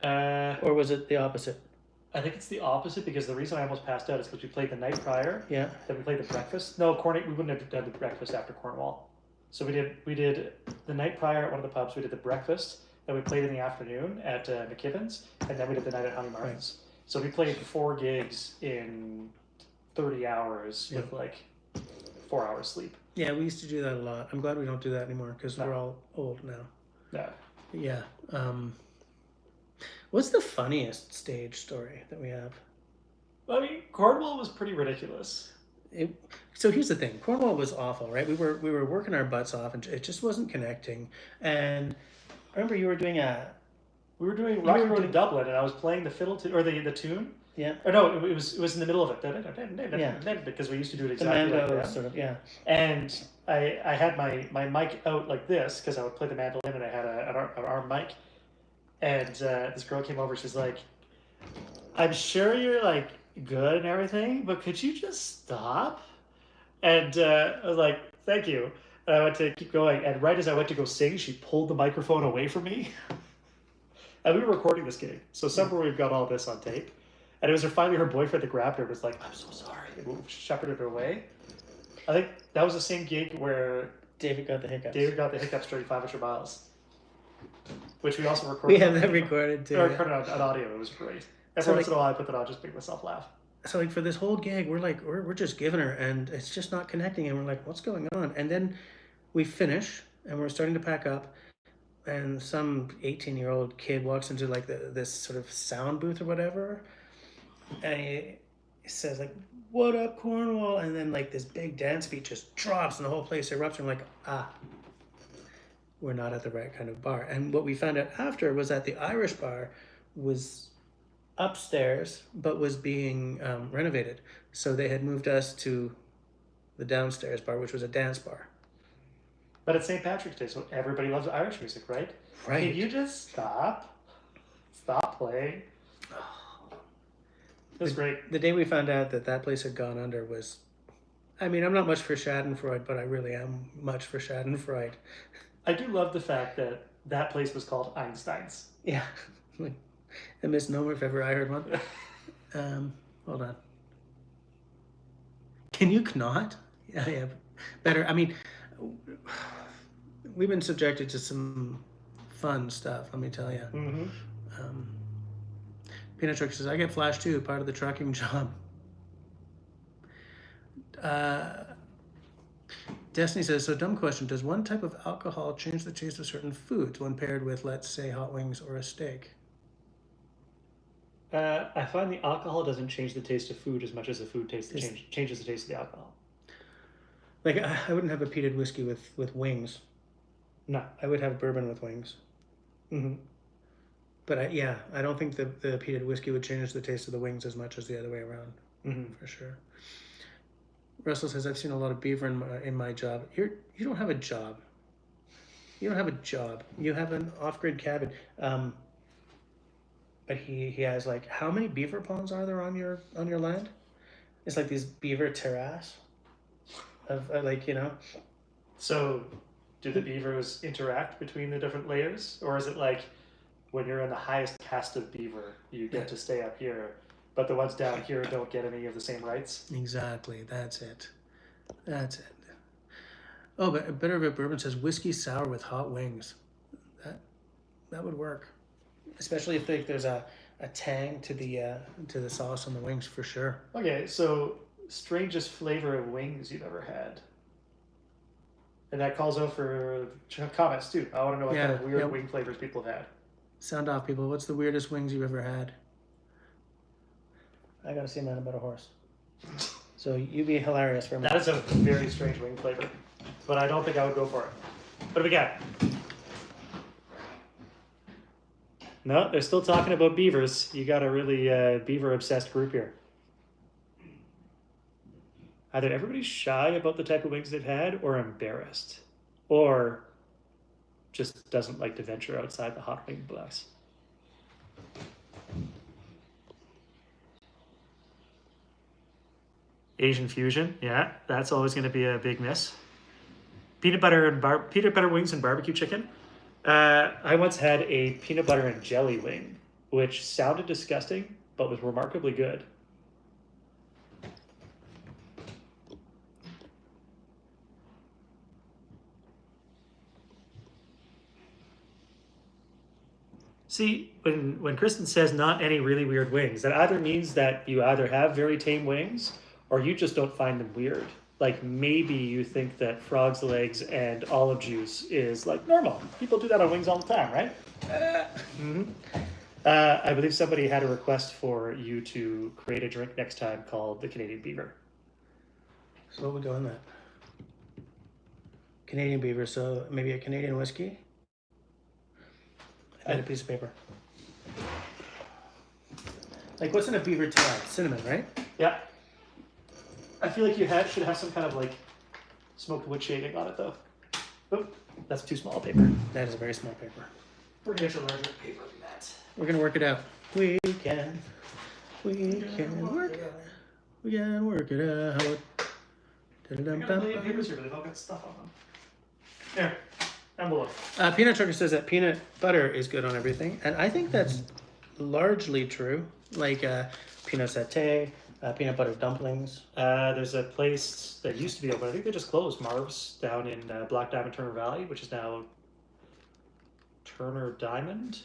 or was it the opposite? I think it's the opposite, because the reason I almost passed out is because we played the night prior. Yeah, then we played the breakfast. No, we wouldn't have done the breakfast after Cornwall. So we did the night prior at one of the pubs. We did the breakfast, then we played in the afternoon at McKibben's, and then we did the night at Honey Martin's. Right. So we played 4 gigs in 30 hours with like 4 hours sleep. Yeah, we used to do that a lot. I'm glad we don't do that anymore because we're all old now. Yeah. What's the funniest stage story that we have? I mean, Cornwall was pretty ridiculous. So here's the thing. Cornwall was awful, right? We were working our butts off and it just wasn't connecting. And I remember you were doing We were doing You Rocky were Road in doing- Dublin, and I was playing the fiddle or the tune. Yeah. Or no, it was in the middle of it. Yeah. Because we used to do it The exactly like mando that. sort of, yeah. And I had my mic out like this because I would play the mandolin, and I had an arm mic. And this girl came over. She's like, "I'm sure you're like good and everything, but could you just stop?" And I was like, "Thank you." And I went to keep going. And right as I went to go sing, she pulled the microphone away from me. And we were recording this gig, so somewhere we've got all this on tape. And it was finally her boyfriend that grabbed her and was like, "I'm so sorry," and shepherded her away. I think that was the same gig where David got the hiccups. during 500 miles, which we also recorded. We have that recorded too. Or recorded on audio. It was great. Every once in a while, I put that on just to make myself laugh. So like for this whole gig, we're just giving her, and it's just not connecting, and we're like, what's going on? And then we finish, and we're starting to pack up, and some 18-year-old kid walks into like this sort of sound booth or whatever, and he says like, "What up, Cornwall?" And then like this big dance beat just drops, and the whole place erupts. And we're like, we're not at the right kind of bar. And what we found out after was that the Irish bar was upstairs, but was being renovated. So they had moved us to the downstairs bar, which was a dance bar. But it's St. Patrick's Day, so everybody loves Irish music, right? Right. Can you just stop playing? It was great. The day we found out that place had gone under was, I mean, I'm not much for Schadenfreude, but I really am much for Schadenfreude. I do love the fact that place was called Einstein's. Yeah. A misnomer if ever I heard one. Hold on. Can you not? Yeah. Better. I mean, we've been subjected to some fun stuff, let me tell you. Mm-hmm. Peanut Truck says, I get flash too, part of the trucking job. Destiny says, so dumb question, does one type of alcohol change the taste of certain foods when paired with, let's say, hot wings or a steak? I find the alcohol doesn't change the taste of food as much as the food changes the taste of the alcohol. Like, I wouldn't have a peated whiskey with wings. No. I would have bourbon with wings. Mm-hmm. But I don't think the peated whiskey would change the taste of the wings as much as the other way around. Mm-hmm. For sure. Russell says, I've seen a lot of beaver in my job. You don't have a job. You don't have a job. You have an off-grid cabin. But he has like, how many beaver ponds are there on your land? It's like these beaver terrace of like, you know. So do the beavers interact between the different layers? Or is it like when you're in the highest caste of beaver, you get to stay up here, but the ones down here don't get any of the same rights? Exactly. That's it. Oh, but Better of a Bourbon says whiskey sour with hot wings. That would work. Especially if there's a tang to the sauce on the wings, for sure. Okay, so strangest flavor of wings you've ever had. And that calls out for comments too. I want to know what kind of weird wing flavors people have had. Sound off, people. What's the weirdest wings you've ever had? I gotta see a man about a horse. So you'd be hilarious for me. That is a very strange wing flavor, but I don't think I would go for it. What do we got? No, they're still talking about beavers. You got a really beaver-obsessed group here. Either everybody's shy about the type of wings they've had, or embarrassed, or just doesn't like to venture outside the hot wing box. Asian fusion, yeah, that's always going to be a big miss. Peanut butter wings and barbecue chicken. I once had a peanut butter and jelly wing, which sounded disgusting, but was remarkably good. See, when Kristen says not any really weird wings, that either means that you either have very tame wings or you just don't find them weird. Like maybe you think that frog's legs and olive juice is like normal. People do that on wings all the time, right? I believe somebody had a request for you to create a drink next time called the Canadian Beaver. So what would go in that? Canadian Beaver, so maybe a Canadian whiskey? And a piece of paper. Like, what's in a beaver tail? Cinnamon, right? Yeah. I feel like should have some kind of like smoked wood shading on it though. Oh, that's too small a paper. That is a very small paper. We're gonna get a larger paper than that. We're gonna work it out. We can work it. We can work it out. I got a million papers here, but they've all got stuff on them. There, envelope. Peanut Trucker says that peanut butter is good on everything, and I think that's largely true. Like peanut satay, peanut butter dumplings. There's a place that used to be open. I think they just closed. Marv's down in Black Diamond, Turner Valley, which is now Turner Diamond.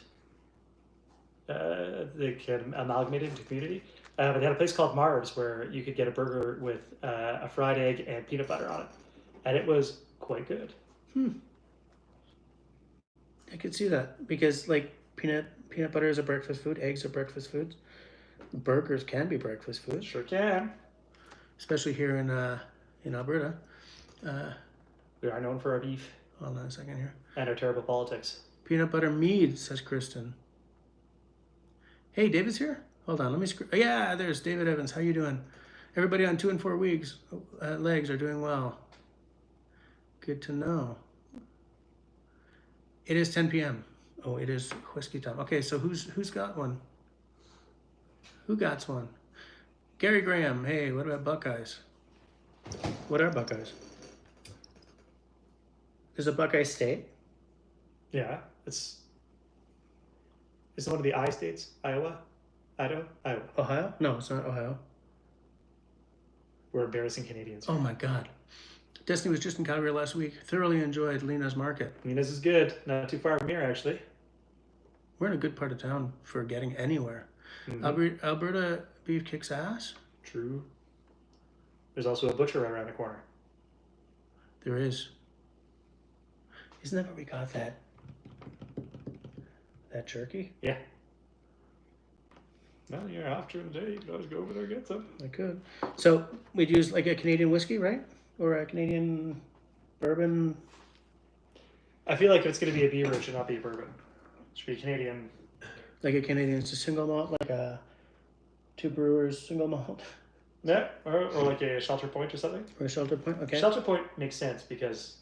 They can amalgamate it into community. But they had a place called Marv's where you could get a burger with a fried egg and peanut butter on it, and it was quite good. I could see that because like peanut butter is a breakfast food. Eggs are breakfast foods. Burgers can be breakfast foods. Sure can. Especially here in Alberta. We are known for our beef. Hold on a second here. And our terrible politics. Peanut butter mead, says Kristen. Hey, David's here? Hold on, let me scroll. Yeah, there's David Evans. How you doing? Everybody on 2 and 4 weeks legs are doing well. Good to know. It is 10 p.m. Oh, it is whiskey time. Okay, so who's got one? Who got one? Gary Graham. Hey, what about Buckeyes? What are Buckeyes? Is a Buckeye state? Yeah, it's one of the I states. Iowa. Ohio? No, it's not Ohio. We're embarrassing Canadians. Oh my God. Destiny was just in Calgary last week. Thoroughly enjoyed Lena's Market. Lena's is good. Not too far from here, actually. We're in a good part of town for getting anywhere. Alberta beef kicks ass. True. There's also a butcher right around the corner. There is. Isn't that where we got that jerky? Yeah. Well, you're off during the day. You can always go over there and get some. I could. So we'd use like a Canadian whiskey, right? Or a Canadian bourbon. I feel like if it's going to be a beaver, it should not be a bourbon. It should be a Canadian. Like a Canadian, it's a single malt, like a Two Brewers single malt. Yeah, or like a Shelter Point or something. Or a Shelter Point, okay. Shelter Point makes sense because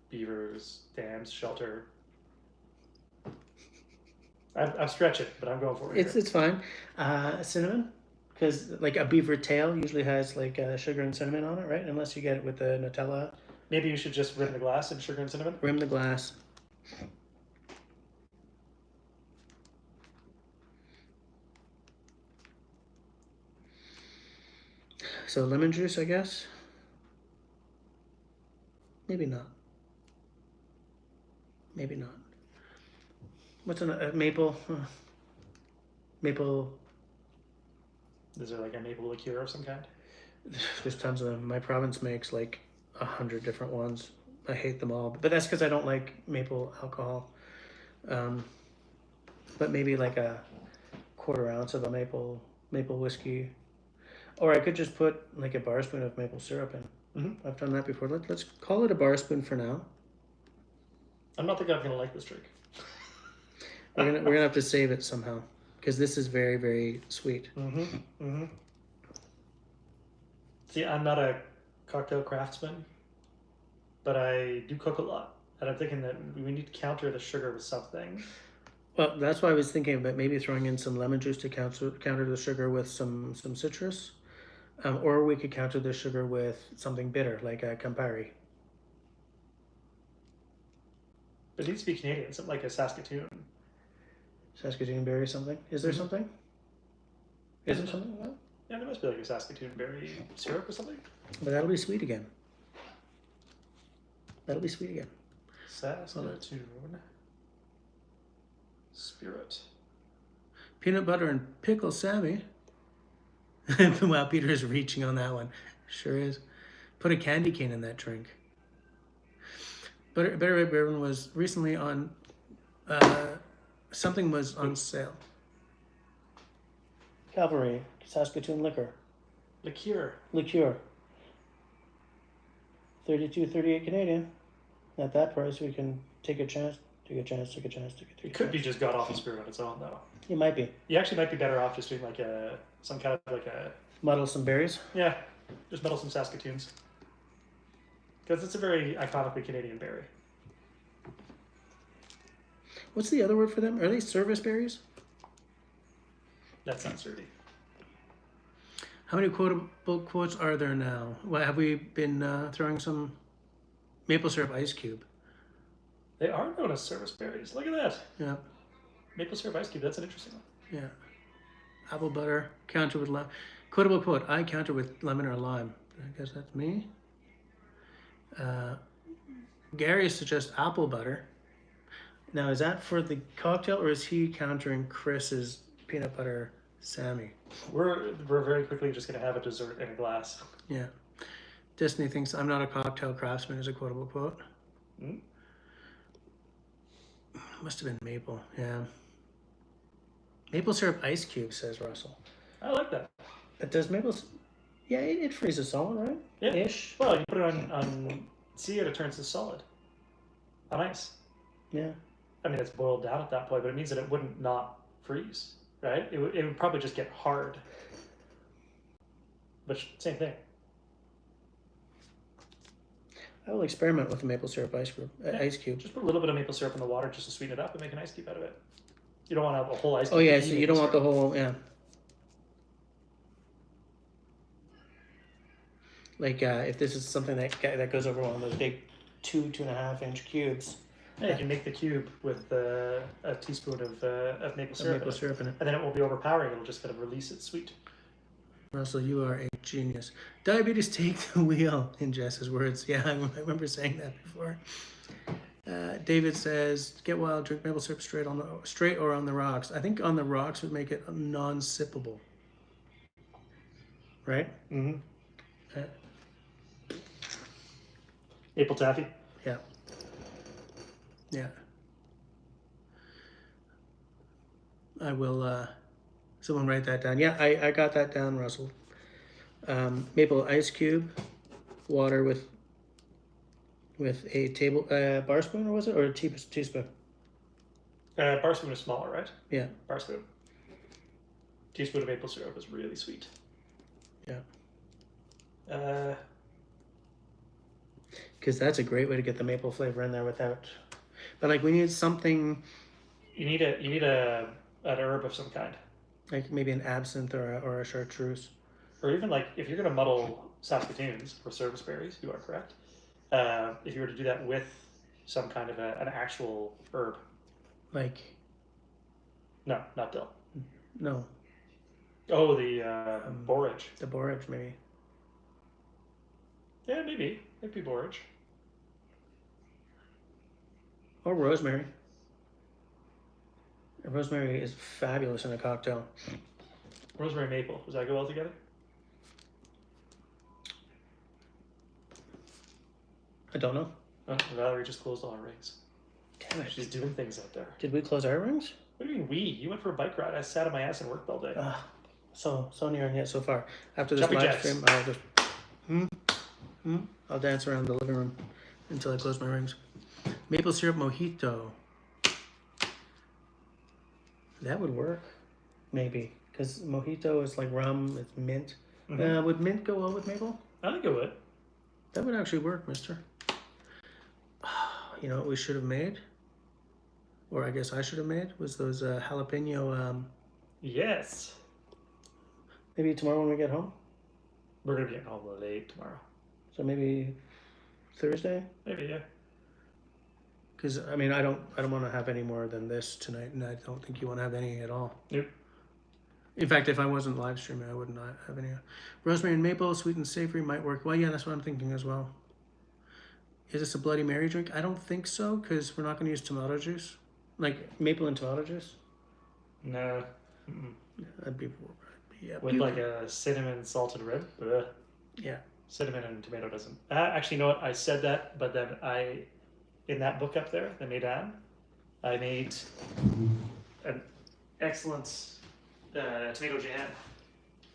beavers, dams, shelter. I'm stretching, but I'm going for it. It's fine. Cinnamon, because like a beaver tail usually has like sugar and cinnamon on it, right? Unless you get it with the Nutella. Maybe you should just rim the glass in sugar and cinnamon. Rim the glass. So lemon juice, I guess. Maybe not. Maybe not. What's a maple? Maple. Is there like a maple liqueur of some kind? There's tons of them. My province makes like 100 different ones. I hate them all, but that's because I don't like maple alcohol. But maybe like a 1/4 ounce of a maple whiskey, or I could just put like a bar spoon of maple syrup in. I've done that before. Let's call it a bar spoon for now. I'm not thinking I'm gonna like this drink. We're gonna have to save it somehow because this is very, very sweet. See, I'm not a cocktail craftsman, but I do cook a lot, and I'm thinking that we need to counter the sugar with something. Well, that's why I was thinking about maybe throwing in some lemon juice to counter the sugar with some citrus, or we could counter the sugar with something bitter like a Campari. It needs to be Canadian, something like a Saskatoon. Saskatoon berry something? Is there something? Is there something? Well, yeah, there must be like a Saskatoon berry syrup or something. But that'll be sweet again. That'll be sweet again. Saskatoon spirit. Peanut butter and pickle Sammy. Wow, Peter is reaching on that one. Sure is. Put a candy cane in that drink. Better Red Bourbon was recently on... something was on sale. Calvary, Saskatoon liquor. Liqueur. 32.38 Canadian. At that price, we can take a chance to Take a chance, take a chance, take a chance. It could be just god awful spirit on its own, though. It might be. You actually might be better off just doing like some kind of like a Muddle some berries. yeah, just muddle some Saskatoons because it's a very iconically Canadian berry. What's the other word for them? Are they service berries? That's not sturdy. How many quotable quotes are there now? Well, have we been throwing some maple syrup ice cube? They are known as service berries. Look at that. Yeah. Maple syrup ice cube. That's an interesting one. Yeah. Apple butter. Counter with lime. Quotable quote. I counter with lemon or lime. I guess that's me. Gary suggests apple butter. Now, is that for the cocktail or is he countering Chris's peanut butter Sammy? We're very quickly just going to have a dessert in a glass. Yeah. Disney thinks I'm not a cocktail craftsman is a quotable quote. Mm. Must have been maple. Yeah. Maple syrup ice cube, says Russell. I like that. But does maple... Yeah, it freezes solid, right? Yeah. Ish. Well, you put it on see it turns to solid on ice. Yeah. I mean, it's boiled down at that point, but it means that it wouldn't not freeze, right? It would probably just get hard. But same thing. I will experiment with the maple syrup ice cube. Just put a little bit of maple syrup in the water just to sweeten it up and make an ice cube out of it. You don't want to have a whole ice cube. Oh yeah, so you don't want the whole, yeah. Like if this is something that goes over one of those big 2.5 inch cubes. Yeah, you can make the cube with a teaspoon of maple syrup, in it. and then it won't be overpowering. It'll just kind of release its sweet. Russell, you are a genius. Diabetes take the wheel, in Jess's words. Yeah, I remember saying that before. David says, get wild, drink maple syrup straight or on the rocks. I think on the rocks would make it non-sippable. Right? Mm-hmm. Maple taffy? Yeah. Yeah. I will, someone write that down. Yeah, I got that down, Russell. Maple ice cube, water with a bar spoon, or was it? Or a teaspoon? Bar spoon is smaller, right? Yeah. Bar spoon. Teaspoon of maple syrup is really sweet. Yeah. Because that's a great way to get the maple flavor in there without... But like we need something... You need an herb of some kind. Like maybe an absinthe or a chartreuse. Or even like if you're going to muddle Saskatoons or service berries, you are correct. If you were to do that with some kind of an actual herb. Like? No, not dill. No. Oh, the borage. The borage, maybe. Yeah, maybe. Maybe borage. Or rosemary. Rosemary is fabulous in a cocktail. Rosemary maple. Does that go well together? I don't know. Oh, Valerie just closed all our rings. Damn it. She's doing things out there. Did we close our rings? What do you mean we? You went for a bike ride. I sat on my ass and worked all day. So near and yet so far. After this Jumping live jacks. stream, I'll just... I'll dance around the living room until I close my rings. Maple syrup mojito. That would work, maybe, because mojito is like rum. It's mint. Mm-hmm. Would mint go well with maple? I think it would. That would actually work, mister. You know what we should have made? Or I guess I should have made? Was those jalapeno... Yes. Maybe tomorrow when we get home? We're going to be getting home late tomorrow. So maybe Thursday? Maybe, yeah. Because, I mean, I don't want to have any more than this tonight, and I don't think you want to have any at all. Nope. In fact, if I wasn't live streaming, I would not have any. Rosemary and maple, sweet and savory, might work. Well, yeah, that's what I'm thinking as well. Is this a Bloody Mary drink? I don't think so, because we're not going to use tomato juice. Like, maple and tomato juice? No. Mm-mm. I'd be yeah. With like a cinnamon salted rib? Ugh. Yeah. Cinnamon and tomato doesn't. Actually, you know what? I said that, but then in that book up there, the Mesdames, I made an excellent tomato jam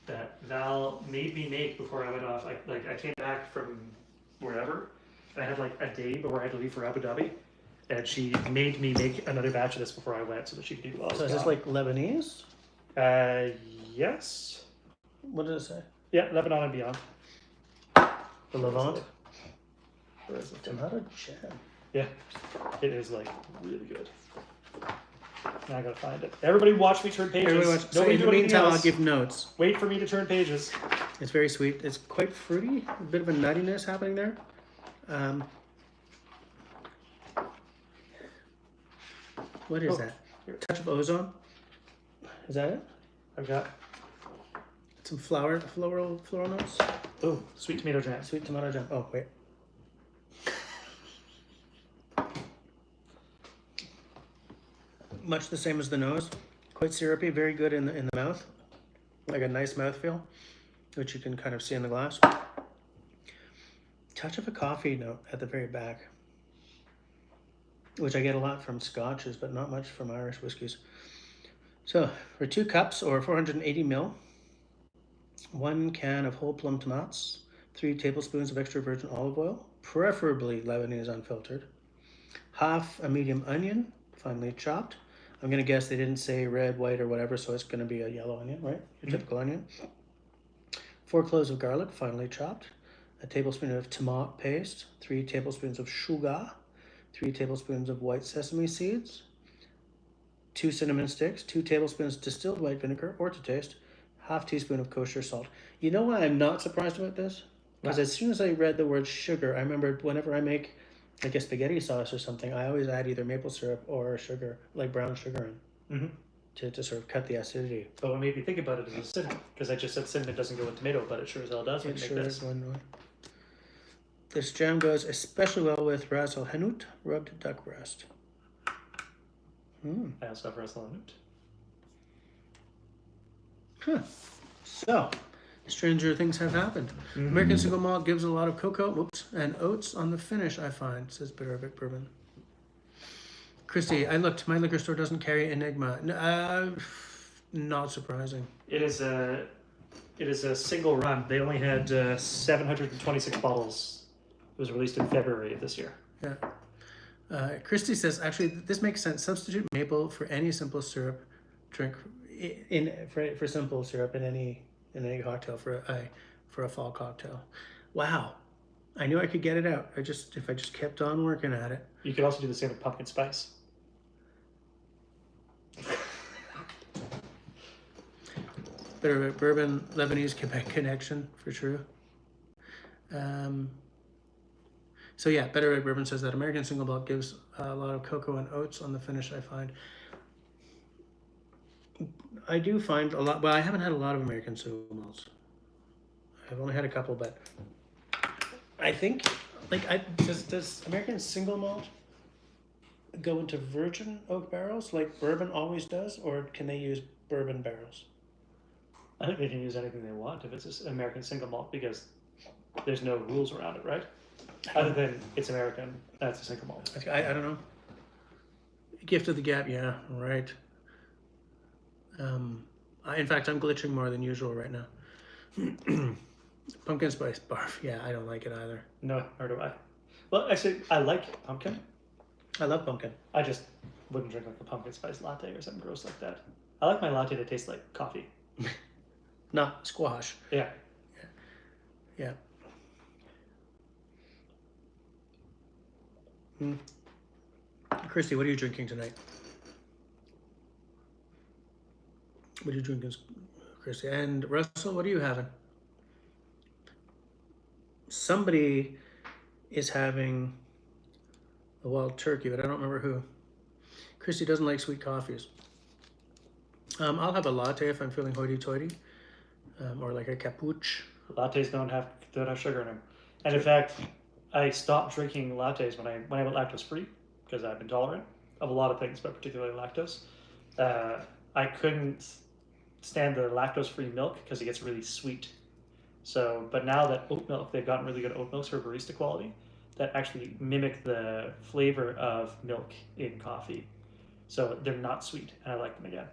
that Val made me make before I went off. I came back from wherever, and I had like a day before I had to leave for Abu Dhabi, and she made me make another batch of this before I went so that she could eat while I was So is this gone. like Lebanese? Yes. What did it say? Yeah, Lebanon and beyond. The Levant? Where is it? Tomato jam. Yeah, it is like really good. Now I gotta find it. Everybody watch me turn pages. Everybody watch. So Nobody in do the anything meantime, I'll else. give notes. Wait for me to turn pages. It's very sweet. It's quite fruity. A bit of a nuttiness happening there. What is that? Here. Touch of ozone. Is that it? I've got Some floral notes. sweet tomato jam. Sweet tomato jam. Oh wait. Much the same as the nose. Quite syrupy. Very good in the mouth. Like a nice mouthfeel, which you can kind of see in the glass. Touch of a coffee note at the very back, which I get a lot from scotches, but not much from Irish whiskies. So for 2 cups or 480 ml, 1 can of whole plum tomatoes, 3 tablespoons of extra virgin olive oil, preferably Lebanese unfiltered, half a medium onion, finely chopped. I'm gonna guess they didn't say red, white, or whatever, so it's gonna be a yellow onion, right? Your typical onion. 4 cloves of garlic, finely chopped, a tablespoon of tomato paste, 3 tablespoons of sugar, 3 tablespoons of white sesame seeds, 2 cinnamon sticks, 2 tablespoons distilled white vinegar, or to taste, half teaspoon of kosher salt. You know why I'm not surprised about this? Because as soon as I read the word sugar, I remembered whenever I make like a spaghetti sauce or something, I always add either maple syrup or sugar, like brown sugar in, to sort of cut the acidity. But what made me think about it is cinnamon, because I just said cinnamon doesn't go with tomato, but it sure as hell does when It you make sure this. is one way. This jam goes especially well with ras el hanout, rubbed duck breast. I also have Russell and Newt. Huh. So, stranger things have happened. American single malt gives a lot of cocoa and oats on the finish, I find, says Bitterbeck Bourbon. Christy, I looked. My liquor store doesn't carry Enigma. Not surprising. It is a single run. They only had 726 bottles. It was released in February of this year. Yeah. Christy says, actually, this makes sense. Substitute maple for any simple syrup drink for simple syrup in any cocktail for a fall cocktail. Wow. I knew I could get it out. If I just kept on working at it. You could also do the same with pumpkin spice. Bitter bourbon, Lebanese Quebec connection for true. So yeah, Better Red Bourbon says that American single malt gives a lot of cocoa and oats on the finish. I find. I do find a lot. Well, I haven't had a lot of American single malts. I've only had a couple, but I think does American single malt go into virgin oak barrels like bourbon always does, or can they use bourbon barrels? I think they can use anything they want if it's an American single malt because there's no rules around it, right? Other than it's American, that's a single malt. I don't know. Gift of the gab, yeah, right. In fact, I'm glitching more than usual right now. Pumpkin spice barf, yeah, I don't like it either. No, nor do I. Well, actually, I like pumpkin. I love pumpkin. I just wouldn't drink like a pumpkin spice latte or something gross like that. I like my latte that tastes like coffee. Not squash. Yeah. Yeah. Christy, what are you drinking tonight? What are you drinking, Christy? And Russell, what are you having? Somebody is having a wild turkey, but I don't remember who. Christy doesn't like sweet coffees. I'll have a latte if I'm feeling hoity-toity, or like a cappuccino. Lattes don't have sugar in them. And in fact, I stopped drinking lattes when I went lactose free because I've been tolerant of a lot of things, but particularly lactose. I couldn't stand the lactose free milk because it gets really sweet. So, but now that oat milk, they've gotten really good oat milks for barista quality that actually mimic the flavor of milk in coffee. So they're not sweet, and I like them again.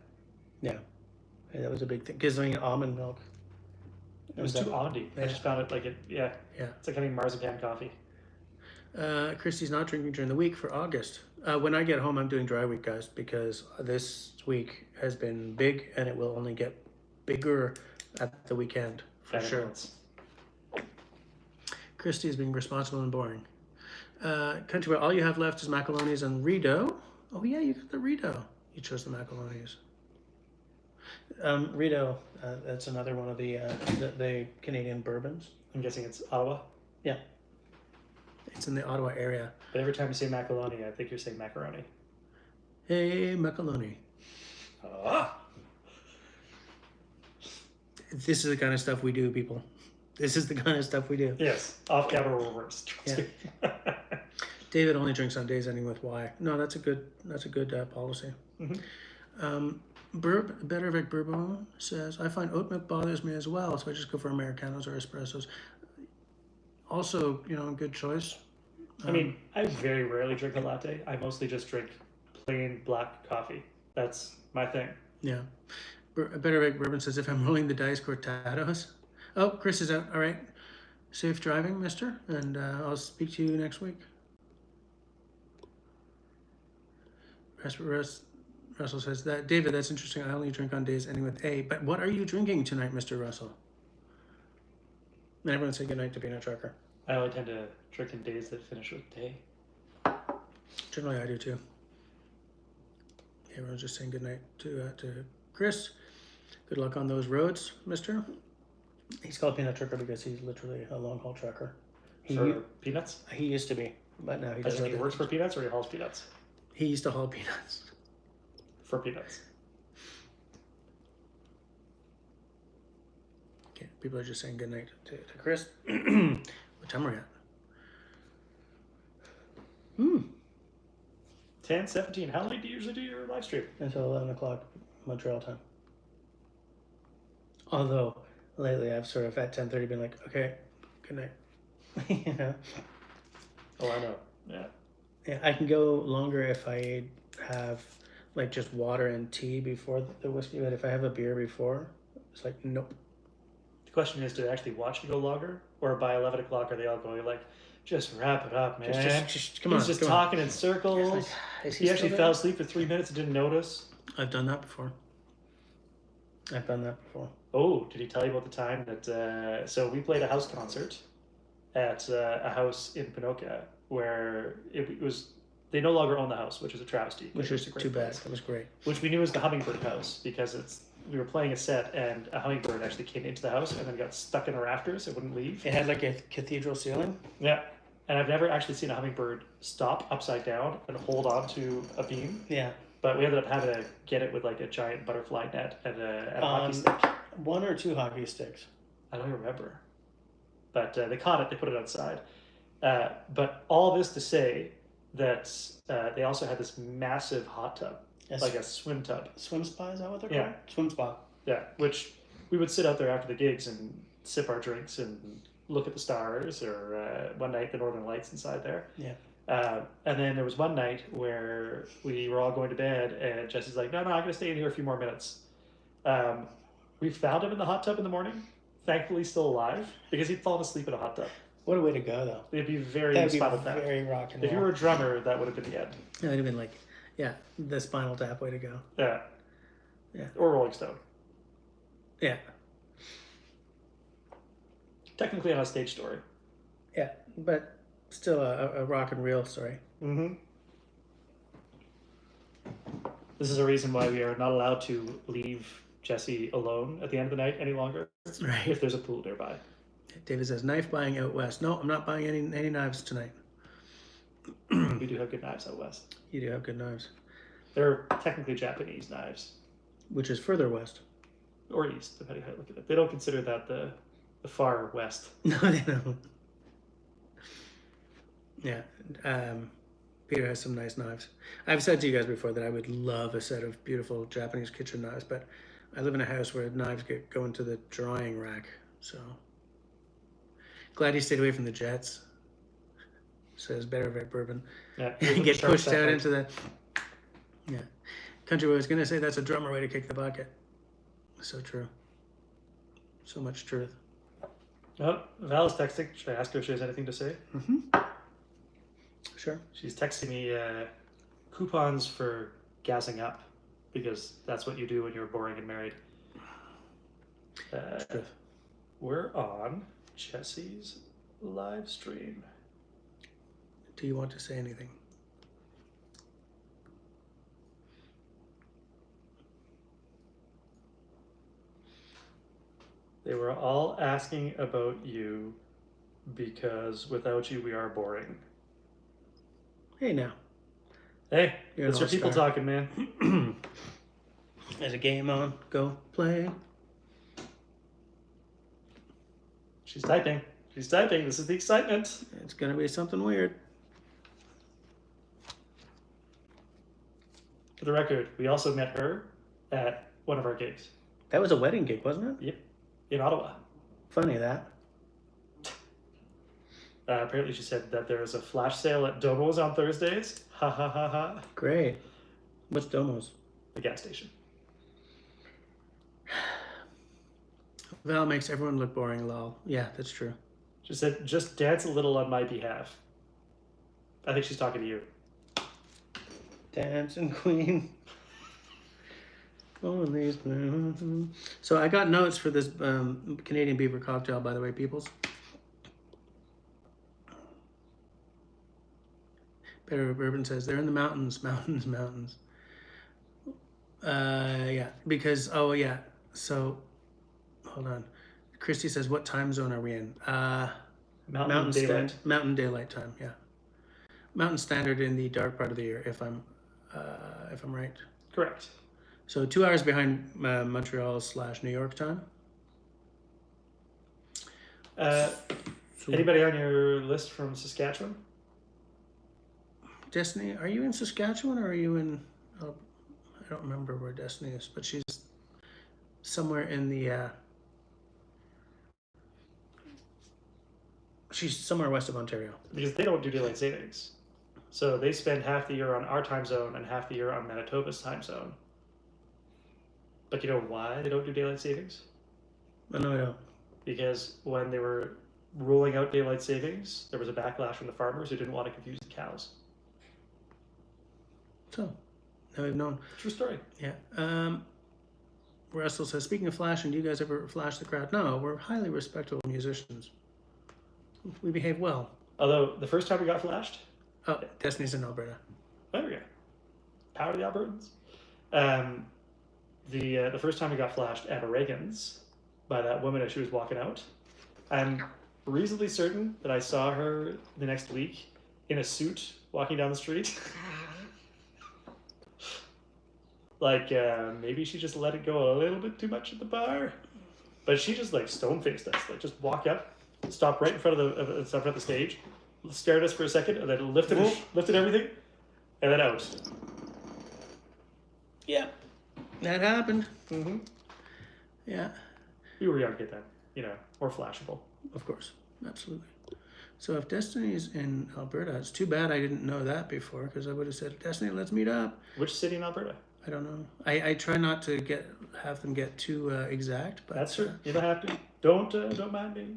Yeah, that was a big thing. Because I mean, almond milk. It was too almondy. Yeah. I just found it like it. Yeah. Yeah. It's like having marzipan coffee. Christy's not drinking during the week for August. When I get home, I'm doing dry week, guys, because this week has been big, and it will only get bigger at the weekend for sure. Christy is being responsible and boring. Country where all you have left is macaronis and Rideau. Oh yeah, you got the Rideau. You chose the macaronis. Rideau, that's another one of the Canadian bourbons. I'm guessing it's Ottawa. Yeah. It's in the Ottawa area. But every time you say macaroni, I think you're saying macaroni. Hey, macaroni. This is the kind of stuff we do, people. This is the kind of stuff we do. Yes, off camera reverse. Yeah. David only drinks on days ending with Y. No, that's a good policy. Mm-hmm. Better Vic Bourbon says, I find oat milk bothers me as well, so I just go for Americanos or espressos. Also, good choice. I mean, I very rarely drink a latte. I mostly just drink plain black coffee. That's my thing. Yeah. Better Vic Bourbon says, if I'm rolling the dice, cortados. Oh, Chris is out. All right. Safe driving, mister, and I'll speak to you next week. Russell says that, David, that's interesting. I only drink on days ending with A. But what are you drinking tonight, Mr. Russell? And everyone say goodnight to Peanut Trucker. I only tend to drink in days that finish with day. Generally, I do too. Everyone's just saying goodnight to Chris. Good luck on those roads, mister. He's called Peanut Trucker because he's literally a long haul trucker. For peanuts? He used to be, but now he Does doesn't. he works for peanuts or he hauls peanuts? He used to haul peanuts. For peanuts. Okay, people are just saying goodnight to Chris. What time are we at? 10:17. How late do you usually do your live stream? Until 11 o'clock Montreal time. Although lately I've sort of at 10:30 been like, okay, good night. Oh, I know. Yeah. Yeah, I can go longer if I have like just water and tea before the whiskey, but if I have a beer before, it's like, nope. The question is, do they actually watch you go longer? Or by 11 o'clock are they all going like, just wrap it up, man. Just come on. He's just talking in circles. Like, he actually fell asleep for 3 minutes and didn't notice. I've done that before. Oh, did he tell you about the time that... so we played a house concert at a house in Pinoca where it was... They no longer own the house, which is a travesty. Which was too bad. It was great. Which we knew was the Hummingbird house because we were playing a set and a hummingbird actually came into the house and then got stuck in the rafters. It wouldn't leave. It had like a cathedral ceiling. Yeah. And I've never actually seen a hummingbird stop upside down and hold on to a beam. Yeah. But we ended up having to get it with like a giant butterfly net and a hockey stick. 1 or 2 hockey sticks. I don't even remember. But they caught it. They put it outside. But all this to say that they also had this massive hot tub. Like a swim tub. Swim spa, is that what they're called? Swim spa. Yeah, which we would sit out there after the gigs and sip our drinks and look at the stars, or one night the Northern Lights inside there. Yeah. And then there was one night where we were all going to bed and Jesse's like, no, I'm going to stay in here a few more minutes. We found him in the hot tub in the morning, thankfully still alive, because he'd fallen asleep in a hot tub. What a way to go, though. It'd be very Spinal Tap. Very rock and roll. If you were a drummer, that would have been the end. It would have been like, yeah, the Spinal Tap way to go. Yeah. Yeah. Or Rolling Stone. Yeah. Technically on a stage story. Yeah, but still a rock and reel story. Mm-hmm. This is a reason why we are not allowed to leave Jesse alone at the end of the night any longer. Right. If there's a pool nearby. David says, knife buying out west. No, I'm not buying any knives tonight. We do have good knives out west. You do have good knives. They're technically Japanese knives. Which is further west. Or east, depending how you look at it. They don't consider that the far west. No, they don't. Yeah. Peter has some nice knives. I've said to you guys before that I would love a set of beautiful Japanese kitchen knives, but I live in a house where knives go into the drying rack, so... Glad he stayed away from the jets. Says Better Vet Bourbon. Yeah. Get pushed out into the... Yeah. Country boy was going to say that's a drummer way to kick the bucket. So true. So much truth. Oh, Val is texting. Should I ask her if she has anything to say? Mm-hmm. Sure. She's texting me coupons for gassing up, because that's what you do when you're boring and married. We're on Jesse's live stream. Do you want to say anything? They were all asking about you because without you, we are boring. Hey, now. Hey, You're it's your people talking, man. There's a game on. Go play. She's typing. She's typing. This is the excitement. It's going to be something weird. For the record, we also met her at one of our gigs. That was a wedding gig, wasn't it? Yep. In Ottawa. Funny that. Apparently she said that there is a flash sale at Domo's on Thursdays. Ha ha ha ha. Great. What's Domo's? The gas station. Val makes everyone look boring, lol. Yeah, that's true. She said, just dance a little on my behalf. I think she's talking to you. Dancing queen. So I got notes for this Canadian Beaver cocktail, by the way, peoples. Better Bourbon says they're in the mountains. Yeah, because, oh yeah, so, hold on. Christy says, what time zone are we in? Mountain Daylight. Mountain Daylight time, yeah. Mountain Standard in the dark part of the year, if I'm right. Correct. So 2 hours behind Montreal / New York time. Anybody on your list from Saskatchewan? Destiny, are you in Saskatchewan or are you in, I don't remember where Destiny is, but she's somewhere in the, she's somewhere west of Ontario. Because they don't do daylight savings. So they spend half the year on our time zone and half the year on Manitoba's time zone. But you know why they don't do daylight savings? No, I don't. Because when they were rolling out daylight savings, there was a backlash from the farmers who didn't want to confuse the cows. So, now we've known. True story. Yeah. Russell says, speaking of flashing, do you guys ever flash the crowd? No, we're highly respectable musicians. We behave well. Although, the first time we got flashed... Oh, Destiny's in Alberta. There we go. Power to the Albertans. The first time we got flashed at a Reagan's by that woman as she was walking out, I'm reasonably certain that I saw her the next week in a suit walking down the street. Like, maybe she just let it go a little bit too much at the bar. But she just, like, stone-faced us. Like, just walk up, stop right in front of the stage, stared at us for a second, and then lifted everything, and then out. Yeah, that happened. Mm-hmm. Yeah. We were young at then, you know, or flashable. Of course, absolutely. So if Destiny's in Alberta, it's too bad I didn't know that before, because I would have said, Destiny, let's meet up. Which city in Alberta? I don't know. I try not to have them get too exact, but that's true. You don't have to. Don't mind me.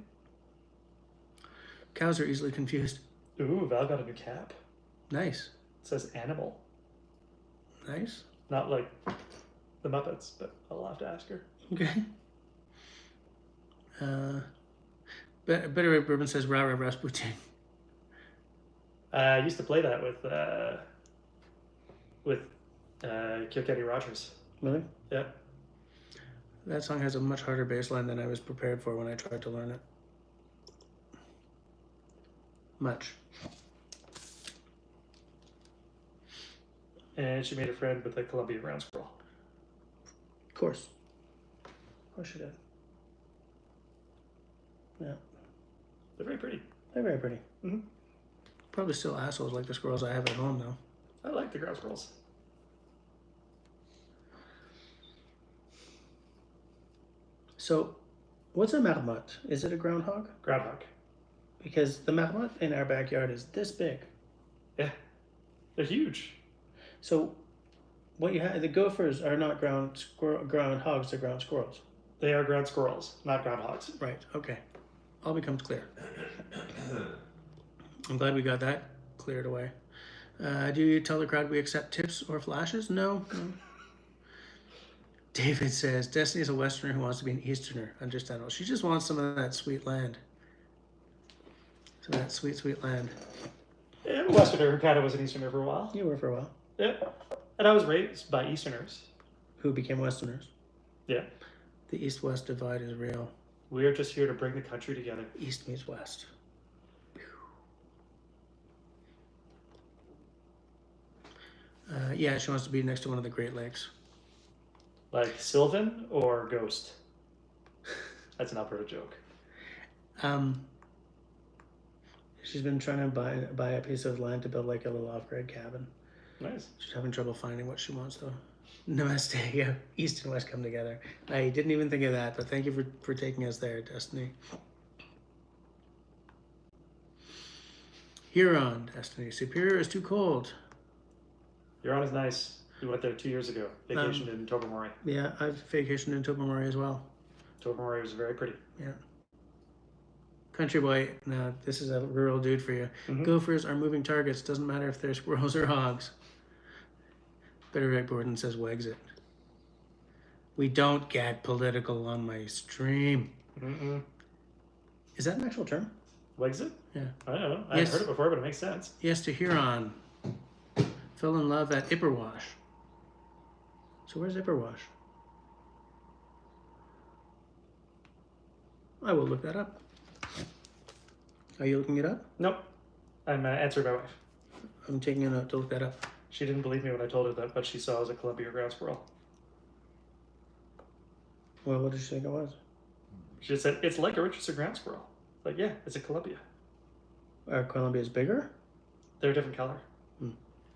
Cows are easily confused. Ooh, Val got a new cap. Nice. It says animal. Nice. Not like the Muppets, but I'll have to ask her. Okay. Better Bourbon says Rara Rasputin. I used to play that with Kilkenny Rogers. Really? Yeah. That song has a much harder bass line than I was prepared for when I tried to learn it. Much. And she made a friend with a Colombian ground squirrel. Of course. Of course she did. Yeah. They're very pretty. They're very pretty. Mm-hmm. Probably still assholes like the squirrels I have at home, though. I like the ground squirrels. So, what's a marmotte? Is it a groundhog? Groundhog. Because the marmotte in our backyard is this big. Yeah. They're huge. So, what you have, the gophers are not groundhogs, they're ground squirrels. They are ground squirrels, not groundhogs. Right, okay. All becomes clear. I'm glad we got that cleared away. Do you tell the crowd we accept tips or flashes? No. David says, Destiny is a Westerner who wants to be an Easterner. Understandable. She just wants some of that sweet land. Some of that sweet, sweet land. Yeah, I'm a Westerner who kind of was an Easterner for a while. You were for a while. Yeah. And I was raised by Easterners. Who became Westerners. Yeah. The East-West divide is real. We are just here to bring the country together. East meets West. Yeah, she wants to be next to one of the Great Lakes. Like Sylvan or Ghost? That's an Alberta joke. She's been trying to buy a piece of land to build like a little off-grid cabin. Nice. She's having trouble finding what she wants though. Namaste. Yeah, East and West come together. I didn't even think of that, but thank you for taking us there, Destiny. Huron, Destiny. Superior is too cold. Huron is nice. We went there 2 years ago. Vacationed in Tobermory. Yeah, I've vacationed in Tobermory as well. Tobermory was very pretty. Yeah. Country boy, now this is a rural dude for you. Gophers are moving targets. Doesn't matter if they're squirrels or hogs. Better Rick Borden says wags it. We don't get political on my stream. Is that an actual term? Wags it? Yeah. I don't know. I've heard it before, but it makes sense. Yes to Huron. Fell in love at Ipperwash. So where's Ipperwash? I will look that up. Are you looking it up? Nope. I'm answered my wife. I'm taking a note to look that up. She didn't believe me when I told her that, but she saw it was a Columbia ground squirrel. Well, what did she think it was? She said, it's like a Richardson ground squirrel. Like, yeah, it's a Columbia. Are Columbia's bigger? They're a different color.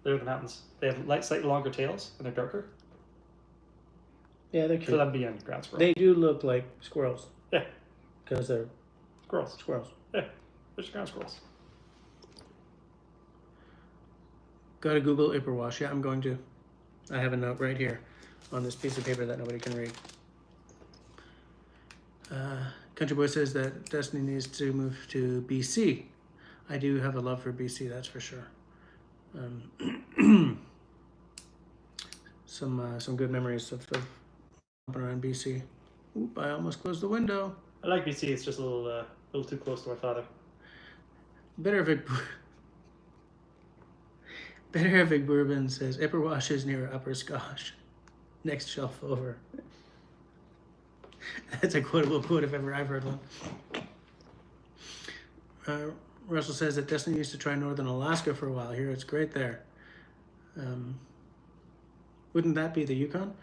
They're in the mountains. They have slightly longer tails, and they're darker. Yeah, they're cute. Columbian ground squirrel. They do look like squirrels. Yeah. Because they're Squirrels. squirrels. Yeah, they're just ground squirrels. Gotta Google Ipperwash. Yeah, I'm going to. I have a note right here on this piece of paper that nobody can read. Country Boy says that Destiny needs to move to BC. I do have a love for BC, that's for sure. Some good memories of jumping around BC. Oop, I almost closed the window. I like BC. It's just a little too close to my father. Better Big Bourbon says Ipperwash is near Upper Scotch. Next shelf over. That's a quotable quote if ever I've heard one. Russell says that Destiny used to try Northern Alaska for a while. Here, it's great there. Wouldn't that be the Yukon?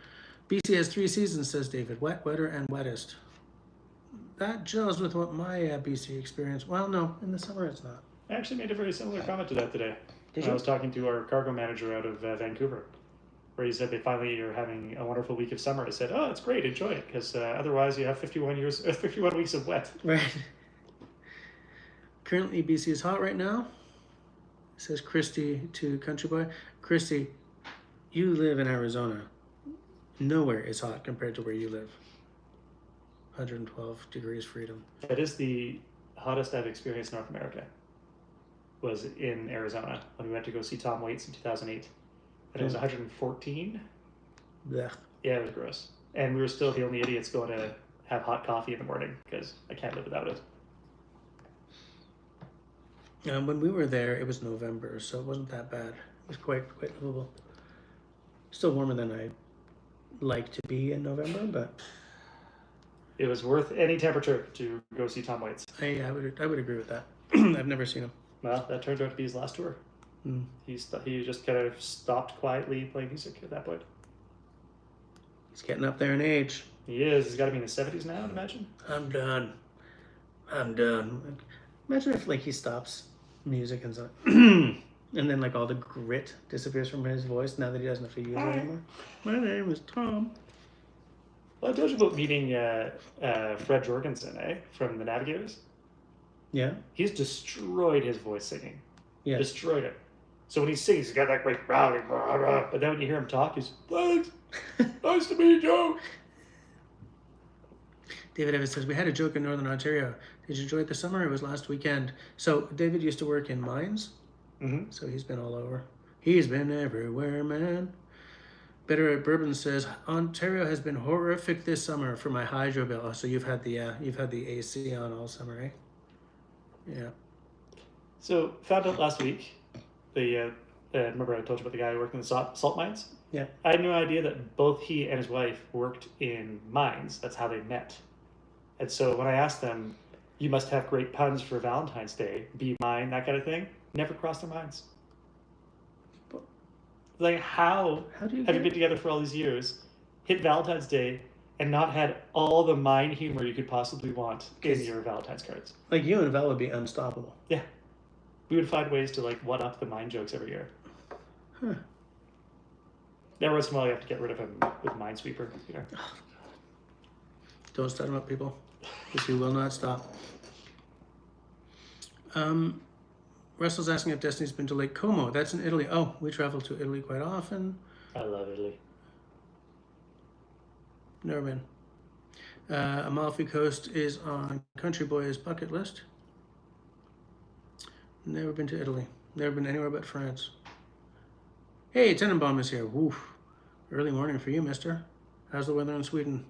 BC has 3 seasons, says David. Wet, wetter, and wettest. That gels with what my BC experience. Well, no, in the summer it's not. I actually made a very similar comment to that today. Did I you? was talking to our cargo manager out of Vancouver, where he said they finally are having a wonderful week of summer. I said, "Oh, it's great, enjoy it, because otherwise you have 51 weeks of wet." Right. Currently, BC is hot right now. Says Christy to Country Boy. Christy, you live in Arizona. Nowhere is hot compared to where you live. 112 degrees freedom. That is the hottest I've experienced in North America. Was in Arizona when we went to go see Tom Waits in 2008, and it was 114. Blech. Yeah, it was gross. And we were still the only idiots going to have hot coffee in the morning because I can't live without it. When we were there, it was November, so it wasn't that bad. It was quite livable. Still warmer than I like to be in November, but It was worth any temperature to go see Tom Waits. I would agree with that. I've never seen him. Well, that turned out to be his last tour. He just kind of stopped quietly playing music at that point. He's getting up there in age. He is. He's got to be in his 70s now, I'd imagine. I'm done. Imagine if like he stops music and so and then like all the grit disappears from his voice now that he doesn't have to use it anymore. My name is Tom. Well, I told you about meeting Fred Jorgensen, from the Navigators. Yeah. He's destroyed his voice singing. Yeah. Destroyed it. So when he sings, he's got that great rah, rah, rah. But then when you hear him talk, he's, thanks. Nice to meet you. David Evans says, we had a joke in Northern Ontario. Did you enjoy it this summer? It was last weekend. So David used to work in mines. So he's been all over. He's been everywhere, man. Better at Bourbon says Ontario has been horrific this summer for my hydro bill. Oh, so you've had the AC on all summer, eh? Yeah. So found out last week, remember I told you about the guy who worked in the salt mines? Yeah. I had no idea that both he and his wife worked in mines. That's how they met. And so when I asked them, you must have great puns for Valentine's Day, be mine, that kind of thing, never crossed their minds. Like, how do you have you been together for all these years, hit Valentine's Day, and not had all the mine humor you could possibly want in your Valentine's cards? Like, you and Val would be unstoppable. Yeah. We would find ways to, like, one-up the mine jokes every year. Huh. Every once in a while, you have to get rid of him with Minesweeper, you know? Don't start him up, people, because he will not stop. Russell's asking if Destiny's been to Lake Como. That's in Italy. Oh, we travel to Italy quite often. I love Italy. Never been. Amalfi Coast is on Country Boy's bucket list. Never been to Italy. Never been anywhere but France. Hey, Tenenbaum is here. Woof. Early morning for you, mister. How's the weather in Sweden?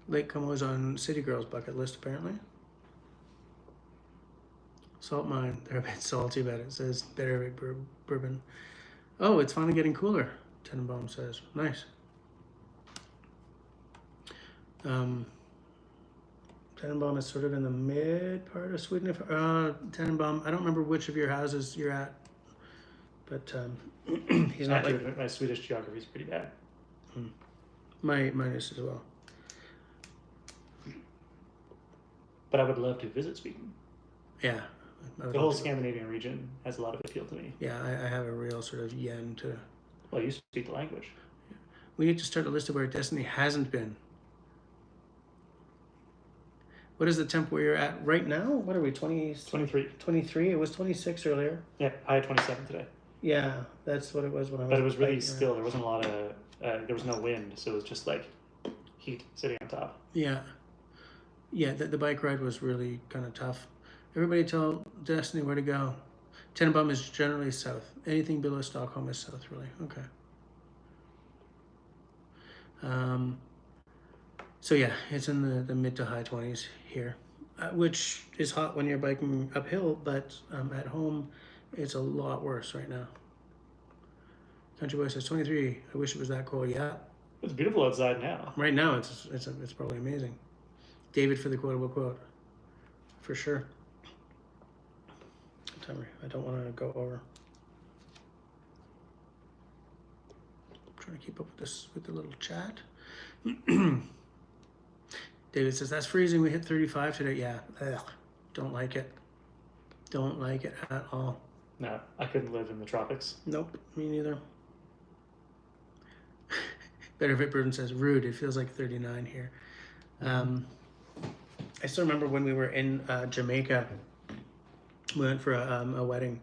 Lake Como is on City Girls' bucket list, apparently. Salt mine. They're a bit salty about it. It says better bourbon. Oh, it's finally getting cooler, Tenenbaum says. Nice. Tenenbaum is sort of in the mid part of Sweden. Tenenbaum, I don't remember which of your houses you're at, but he's not like... My Swedish geography is pretty bad. Mine is as well. But I would love to visit Sweden. Yeah. The whole Scandinavian region has a lot of appeal to me. Yeah, I have a real sort of yen to... Well, you speak the language. We need to start a list of where Destiny hasn't been. What is the temp where you're at right now? What are we, 23. 23? It was 26 earlier. Yeah, I had 27 today. Yeah, that's what it was when I was... But it was really still. There wasn't a lot of... there was no wind, so it was just like heat sitting on top. Yeah. Yeah, the bike ride was really kind of tough. Everybody tell Destiny where to go. Tenenbaum is generally south. Anything below Stockholm is south, really. Okay. So yeah, it's in the mid to high 20s here, which is hot when you're biking uphill, but at home, it's a lot worse right now. Country Boy says 23. I wish it was that cold. Yeah. It's beautiful outside now. Right now, it's probably amazing. David for the quotable quote, for sure. I don't want to go over. I'm trying to keep up with this with the little chat. David says that's freezing. We hit 35 today. Yeah, ugh, don't like it. Don't like it at all. No, I couldn't live in the tropics. Nope, me neither. Better Fit Burden says rude. It feels like 39 here. I still remember when we were in Jamaica. We went for a wedding.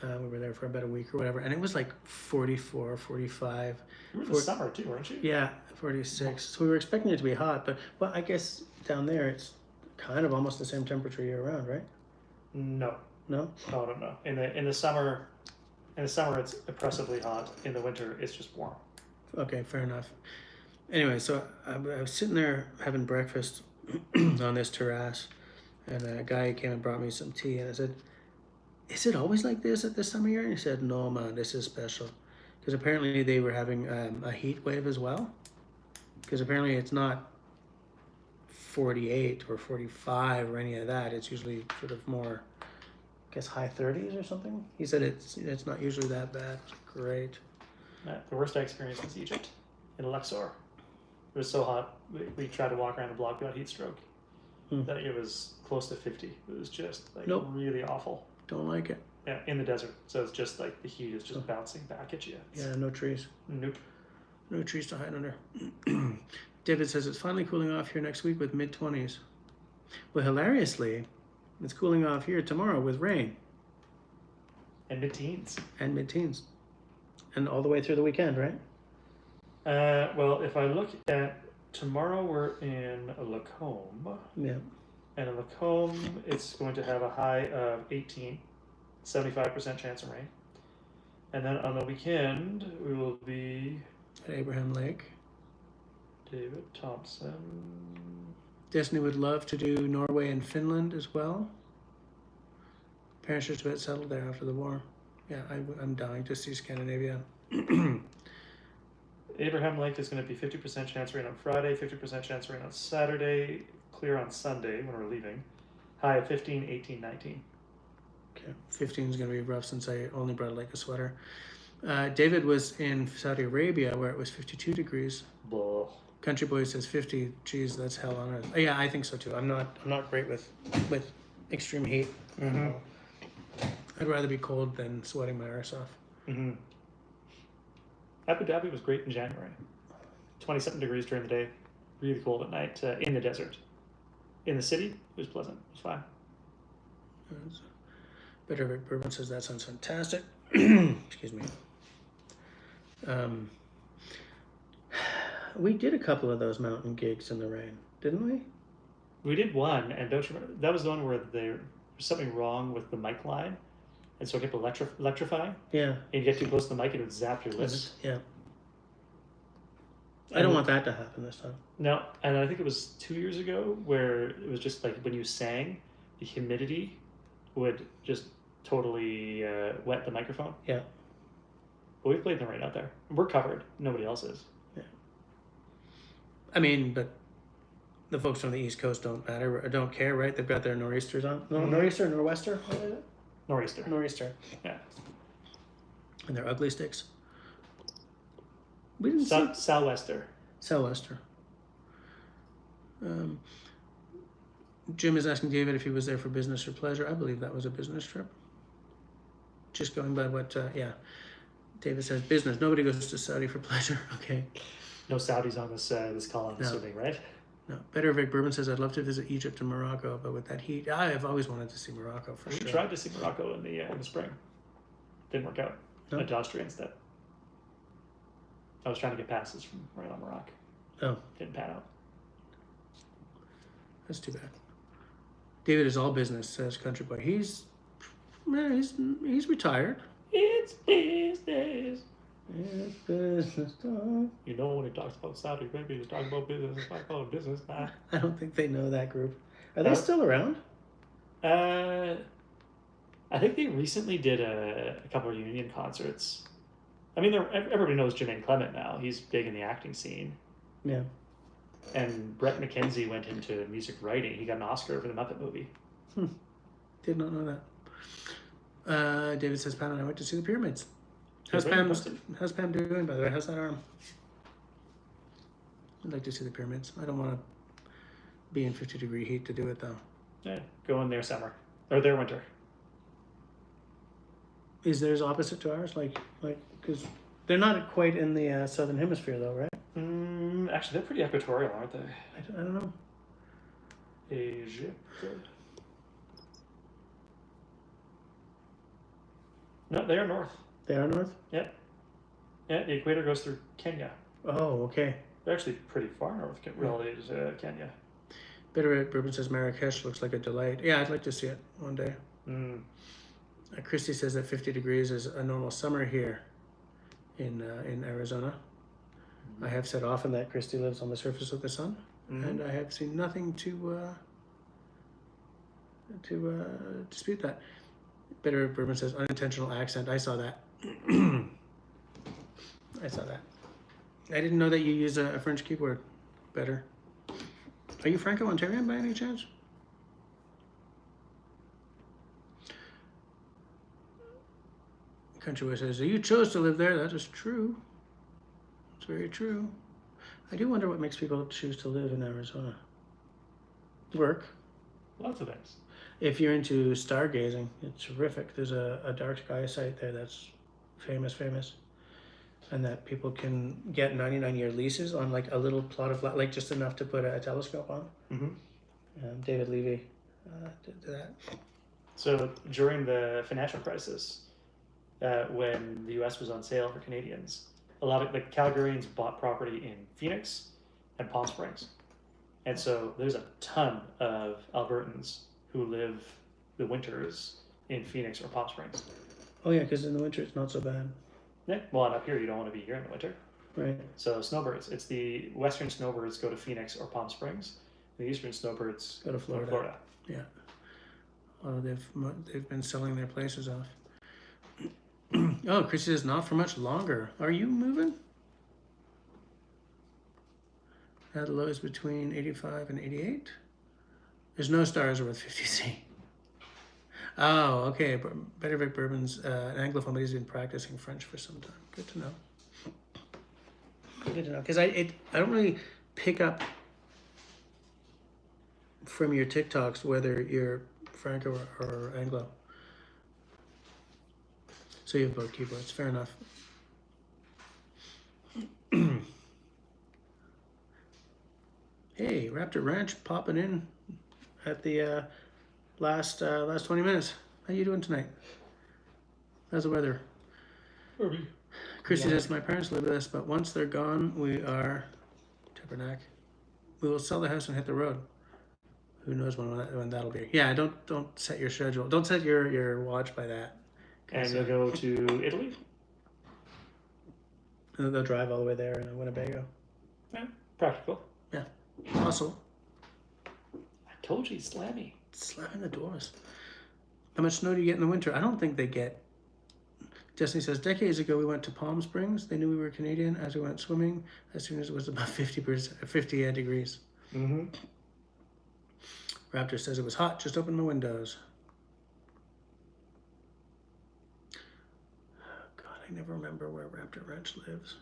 We were there for about a week or whatever, and it was like 44, 45. You were in the summer too, weren't you? Yeah, 46. So we were expecting it to be hot, but well, I guess down there it's kind of almost the same temperature year round, right? No. No? Oh, no. In the summer, it's oppressively hot. In the winter, it's just warm. Okay, fair enough. Anyway, so I was sitting there having breakfast on this terrace, and a guy came and brought me some tea, and I said, is it always like this at this time of year? And he said, no, man, this is special. Because apparently they were having a heat wave as well. Because apparently it's not 48 or 45 or any of that. It's usually sort of more, I guess, high 30s or something. He said it's not usually that bad. Great. The worst I experienced was Egypt, in Luxor. It was so hot, we tried to walk around the block without heat stroke. That it was close to 50. It was just like really awful. Don't like it. Yeah, in the desert. So it's just like the heat is just bouncing back at you. Yeah, no trees. Nope. No trees to hide under. David says it's finally cooling off here next week with mid-20s. Well, hilariously, it's cooling off here tomorrow with rain. And mid-teens. And mid-teens. And all the way through the weekend, right? Well, if I look at tomorrow we're in Lacombe. Yeah. And in Lacombe, it's going to have a high of 18, 75% chance of rain. And then on the weekend, we will be At Abraham Lake. David Thompson. Destiny would love to do Norway and Finland as well. Parents just about settled there after the war. Yeah, I'm dying to see Scandinavia. Abraham Lake is going to be 50% chance rain on Friday, 50% chance rain on Saturday, clear on Sunday when we're leaving. High of 15, 18, 19. Okay, 15 is going to be rough since I only brought like a sweater. David was in Saudi Arabia where it was 52 degrees. Blah. Country Boy says 50. Geez, that's hell on earth. Yeah, I think so too. I'm not great with extreme heat. Mm-hmm. I'd rather be cold than sweating my arse off. Mm-hmm. Abu Dhabi was great in January. 27 degrees during the day, really cold at night in the desert. In the city, it was pleasant. It was fine. Better Rick Bourbon says that sounds fantastic. Excuse me. We did a couple of those mountain gigs in the rain, didn't we? We did one, and don't you remember? That was the one where there was something wrong with the mic line, and so it kept electrifying. Yeah. And you get too close to the mic, it would zap your lips. Yeah. I don't want that to happen this time. No, and I think it was 2 years ago where it was just like when you sang, the humidity would just totally wet the microphone. Yeah. But we played in the rain out there. We're covered. Nobody else is. Yeah. I mean, but the folks from the East Coast don't care, right? They've got their nor'easters on. No, nor'easter, nor'wester? What is it? Nor'easter. Nor'easter. Yeah. And their ugly sticks. We didn't Sou'wester. Sou'wester. Jim is asking David if he was there for business or pleasure. I believe that was a business trip. Just going by what, yeah. David says business. Nobody goes to Saudi for pleasure. Okay. No Saudis on this call, I'm assuming, right? No. Better Vic Bourbon says, I'd love to visit Egypt and Morocco, but with that heat, I've always wanted to see Morocco for sure. We tried to see Morocco in the spring. Didn't work out. No? Went to Austria instead. I was trying to get passes from right on Morocco. Oh. Didn't pan out. That's too bad. David is all business, says Country Boy. He's retired. It's business. It's business talk. You know when he talks about Saudi Arabia, he's talking about business. He's talking about business. Nah. I don't think they know that group. Are they still around? I think they recently did a couple of reunion concerts. I mean, everybody knows Jermaine Clement now. He's big in the acting scene. Yeah. And Brett McKenzie went into music writing. He got an Oscar for the Muppet movie. Did not know that. David says, Pam and I went to see the pyramids. How's Pam doing, by the way? How's that arm? I'd like to see the pyramids. I don't want to be in 50-degree heat to do it, though. Yeah, go in their summer. Or their winter. Is theirs opposite to ours? Like, because they're not quite in the southern hemisphere, though, right? Actually, they're pretty equatorial, aren't they? I don't know. Egypt. No, they are north. They are north? Yeah. Yeah, the equator goes through Kenya. Oh, okay. They're actually pretty far north relative to Kenya. Bitter Bourbon says Marrakesh looks like a delight. Yeah, I'd like to see it one day. Christy says that 50 degrees is a normal summer here in Arizona. I have said often that Christy lives on the surface of the sun, and I have seen nothing to dispute that. Bitter Bourbon says unintentional accent. I saw that. I saw that. I didn't know that you use a French keyboard. Better. Are you Franco-Ontarian by any chance? Country says, you chose to live there. That is true. It's very true. I do wonder what makes people choose to live in Arizona. Work. Lots of things. If you're into stargazing, it's terrific. There's a dark sky site there that's famous. And that people can get 99-year leases on like a little plot of land, like just enough to put a telescope on. David Levy did that. So during the financial crisis, when the U.S. was on sale for Canadians, a lot of the Calgarians bought property in Phoenix, and Palm Springs. And so there's a ton of Albertans who live the winters in Phoenix or Palm Springs. Oh yeah, because in the winter it's not so bad. Yeah, well, and up here you don't want to be here in the winter. Right. So snowbirds, it's the western snowbirds go to Phoenix or Palm Springs. The eastern snowbirds Go to Florida. Yeah. Oh, they've been selling their places off. Oh, Chrissy says not for much longer. Are you moving? That low is between 85 and 88. There's no stars worth 50C. Oh, okay. Better Vic Bourbon's an Anglophone, but he's been practicing French for some time. Good to know. Good to know. Because I don't really pick up from your TikToks whether you're Franco or Anglo. So you have both keyboards. Fair enough. Hey, Raptor Ranch popping in at the last 20 minutes. How you doing tonight? How's the weather? Christy says, my parents live with us, but once they're gone, we are Tabernac. We will sell the house and hit the road. Who knows when that'll be? Yeah, don't set your schedule. Don't set your watch by that. And you'll go to Italy? And they'll drive all the way there in Winnebago. Yeah, practical. Yeah. Hustle. I told you, slammy. Slamming the doors. How much snow do you get in the winter? I don't think they get. Destiny says, decades ago we went to Palm Springs. They knew we were Canadian as we went swimming as soon as it was about 50 degrees. Mm-hmm. Raptor says it was hot. Just open the windows. God, I never remember where Raptor Ranch lives.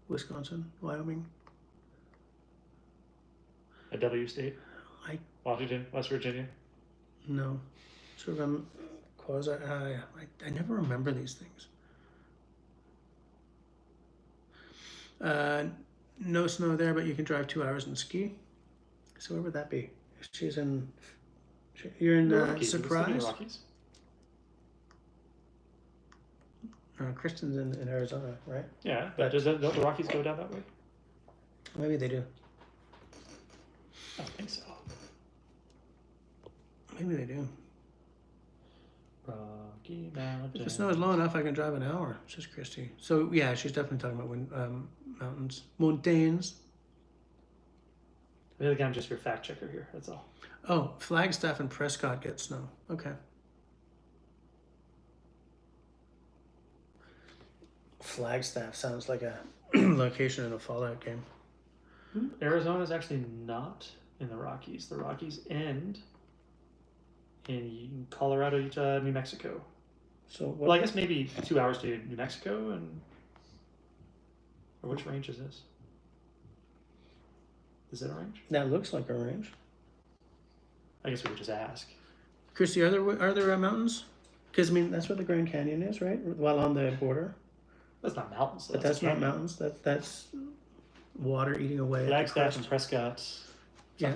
Wisconsin, Wyoming. A W state? Washington, West Virginia? No. Sort of quasi. I never remember these things. No snow there, but you can drive 2 hours and ski. So where would that be? She's in. You're in Surprise. Rockies. Kristen's in Arizona, right? Yeah, but don't the Rockies go down that way? Maybe they do. I don't think so. Maybe they do. Rocky Mountain. If the snow is low enough, I can drive an hour, says Christy. So yeah, she's definitely talking about mountains. Mountains. I feel like I'm just your fact checker here, that's all. Oh, Flagstaff and Prescott get snow. Okay. Flagstaff sounds like a location in a Fallout game. Arizona is actually not in the Rockies. The Rockies end in Colorado, Utah, New Mexico. So what? Well, I guess maybe 2 hours to New Mexico, or which range is this? Is it a range? That looks like a range. I guess we could just ask. Christy, are there mountains? Because I mean, that's where the Grand Canyon is, right? Well, on the border. That's not mountains. But that's not mountains. That's water eating away. Flagstaff and Prescott. Yeah.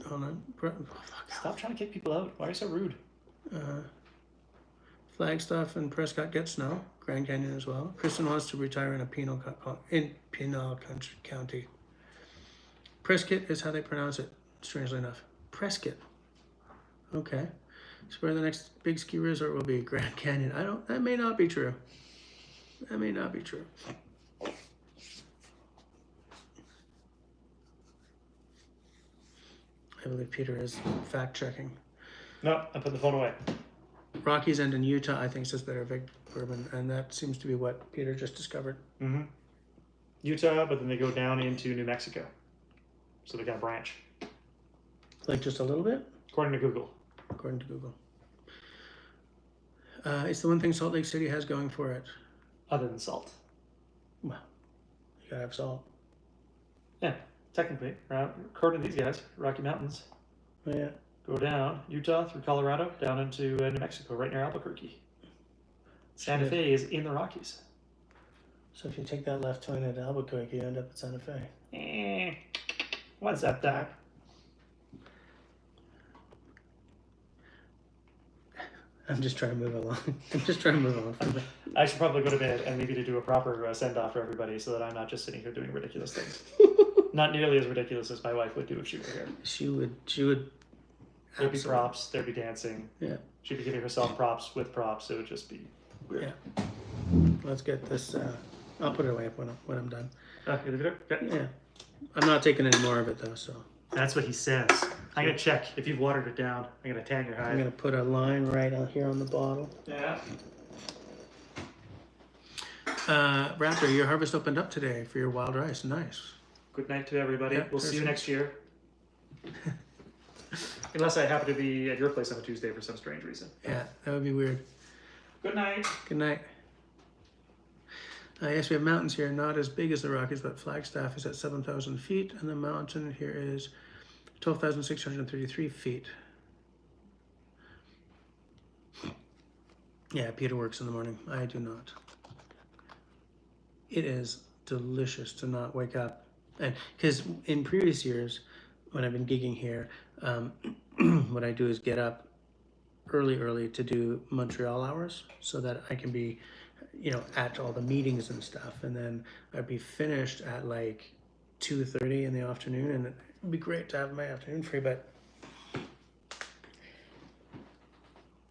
Hold on. Stop trying to kick people out. Why are you so rude? Flagstaff and Prescott get snow. Grand Canyon as well. Kristen wants to retire in Pinal County. Prescott is how they pronounce it, strangely enough. Prescott. Okay. So where the next big ski resort will be, Grand Canyon. That may not be true. That may not be true. I believe Peter is fact checking. No, I put the phone away. Rockies end in Utah, I think, says Better Vic Bourbon, and that seems to be what Peter just discovered. Mm-hmm. Utah, but then they go down into New Mexico. So they got a branch. Like just a little bit? According to Google. According to Google. It's the one thing Salt Lake City has going for it. Other than salt. Well, you gotta have salt. Yeah, technically. According to these guys, Rocky Mountains. Oh, yeah. Go down Utah through Colorado, down into New Mexico, right near Albuquerque. Santa Fe is in the Rockies. So if you take that left turn at Albuquerque, you end up at Santa Fe. What's up, Doc? I'm just trying to move along. I should probably go to bed and maybe to do a proper send-off for everybody so that I'm not just sitting here doing ridiculous things. Not nearly as ridiculous as my wife would do if she were here. She would. There'd be absolutely. props. There'd be dancing. Yeah. She'd be giving herself props with props. It would just be weird. Yeah. Let's get this. I'll put it away when I'm done. You leave it up? Okay. Yeah. I'm not taking any more of it though, so That's what he says. I'm gonna check if you've watered it down. I'm gonna tan your hide. I'm gonna put a line right out here on the bottle. Yeah. Raptor, your harvest opened up today for your wild rice. Nice. Good night to everybody. Yeah, we'll see you perfect. next year. Unless I happen to be at your place on a Tuesday for some strange reason. Yeah, that would be weird. Good night. Good night. Yes, we have mountains here, not as big as the Rockies, but Flagstaff is at 7,000 feet, and the mountain here is 12,633 feet. Yeah, Peter works in the morning. I do not. It is delicious to not wake up. And because in previous years, when I've been gigging here, what I do is get up early to do Montreal hours so that I can be, at all the meetings and stuff. And then I'd be finished at like 2:30 in the afternoon, and it'd be great to have my afternoon free. But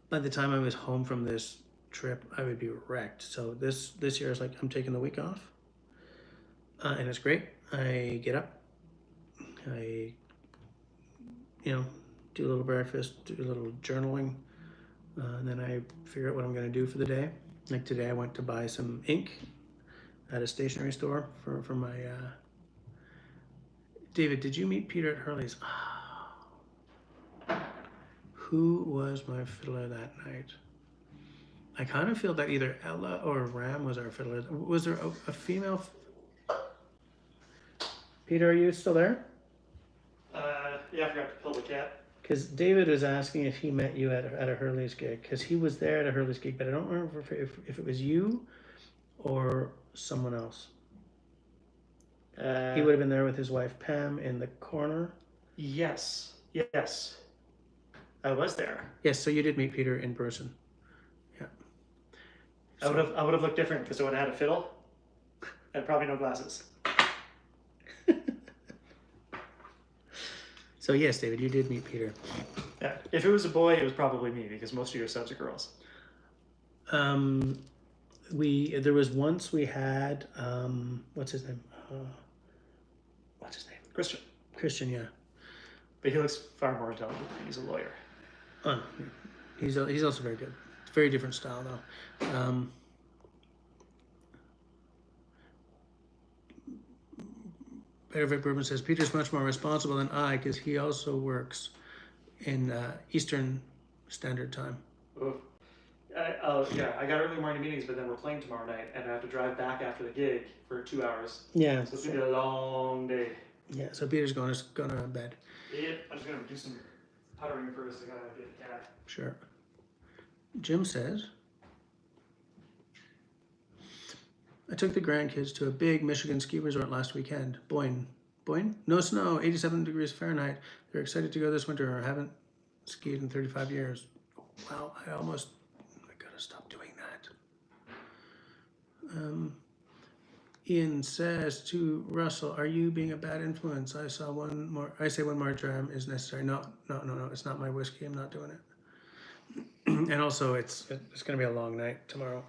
by the time I was home from this trip, I would be wrecked. So this year is like I'm taking the week off, and it's great. I get up, I do a little breakfast, do a little journaling, and then I figure out what I'm going to do for the day. Like today, I went to buy some ink at a stationery store for my. David, did you meet Peter at Hurley's? Who was my fiddler that night? I kind of feel that either Ella or Ram was our fiddler. Was there a female? Peter, are you still there? Yeah, I forgot to pull the cat. Because David was asking if he met you at a Hurley's gig. Because he was there at a Hurley's gig, but I don't remember if it was you or someone else. He would have been there with his wife Pam in the corner. Yes. I was there. Yes, so you did meet Peter in person. Yeah. I would have looked different because I would have had a fiddle and probably no glasses. So yes, David, you did meet Peter. Yeah. If it was a boy, it was probably me because most of your subs are girls. There was once we had what's his name? Christian. Christian, yeah. But he looks far more intelligent. He's a lawyer. He's also very good. Very different style though. Better Bourbon says Peter's much more responsible than I because he also works in Eastern Standard Time. Oh. Yeah, I got early morning meetings, but then we're playing tomorrow night, and I have to drive back after the gig for 2 hours. Yeah. So it's gonna be a long day. Yeah. So Peter's going to bed. Yeah, I'm just gonna do some puttering first. I gotta get the cat. Sure. Jim says, I took the grandkids to a big Michigan ski resort last weekend. Boyne? No snow, 87 degrees Fahrenheit. They're excited to go this winter. I haven't skied in 35 years. Wow, I gotta stop doing that. Ian says to Russell, are you being a bad influence? I say one more dram is necessary. No, it's not my whiskey. I'm not doing it. And also it's going to be a long night tomorrow.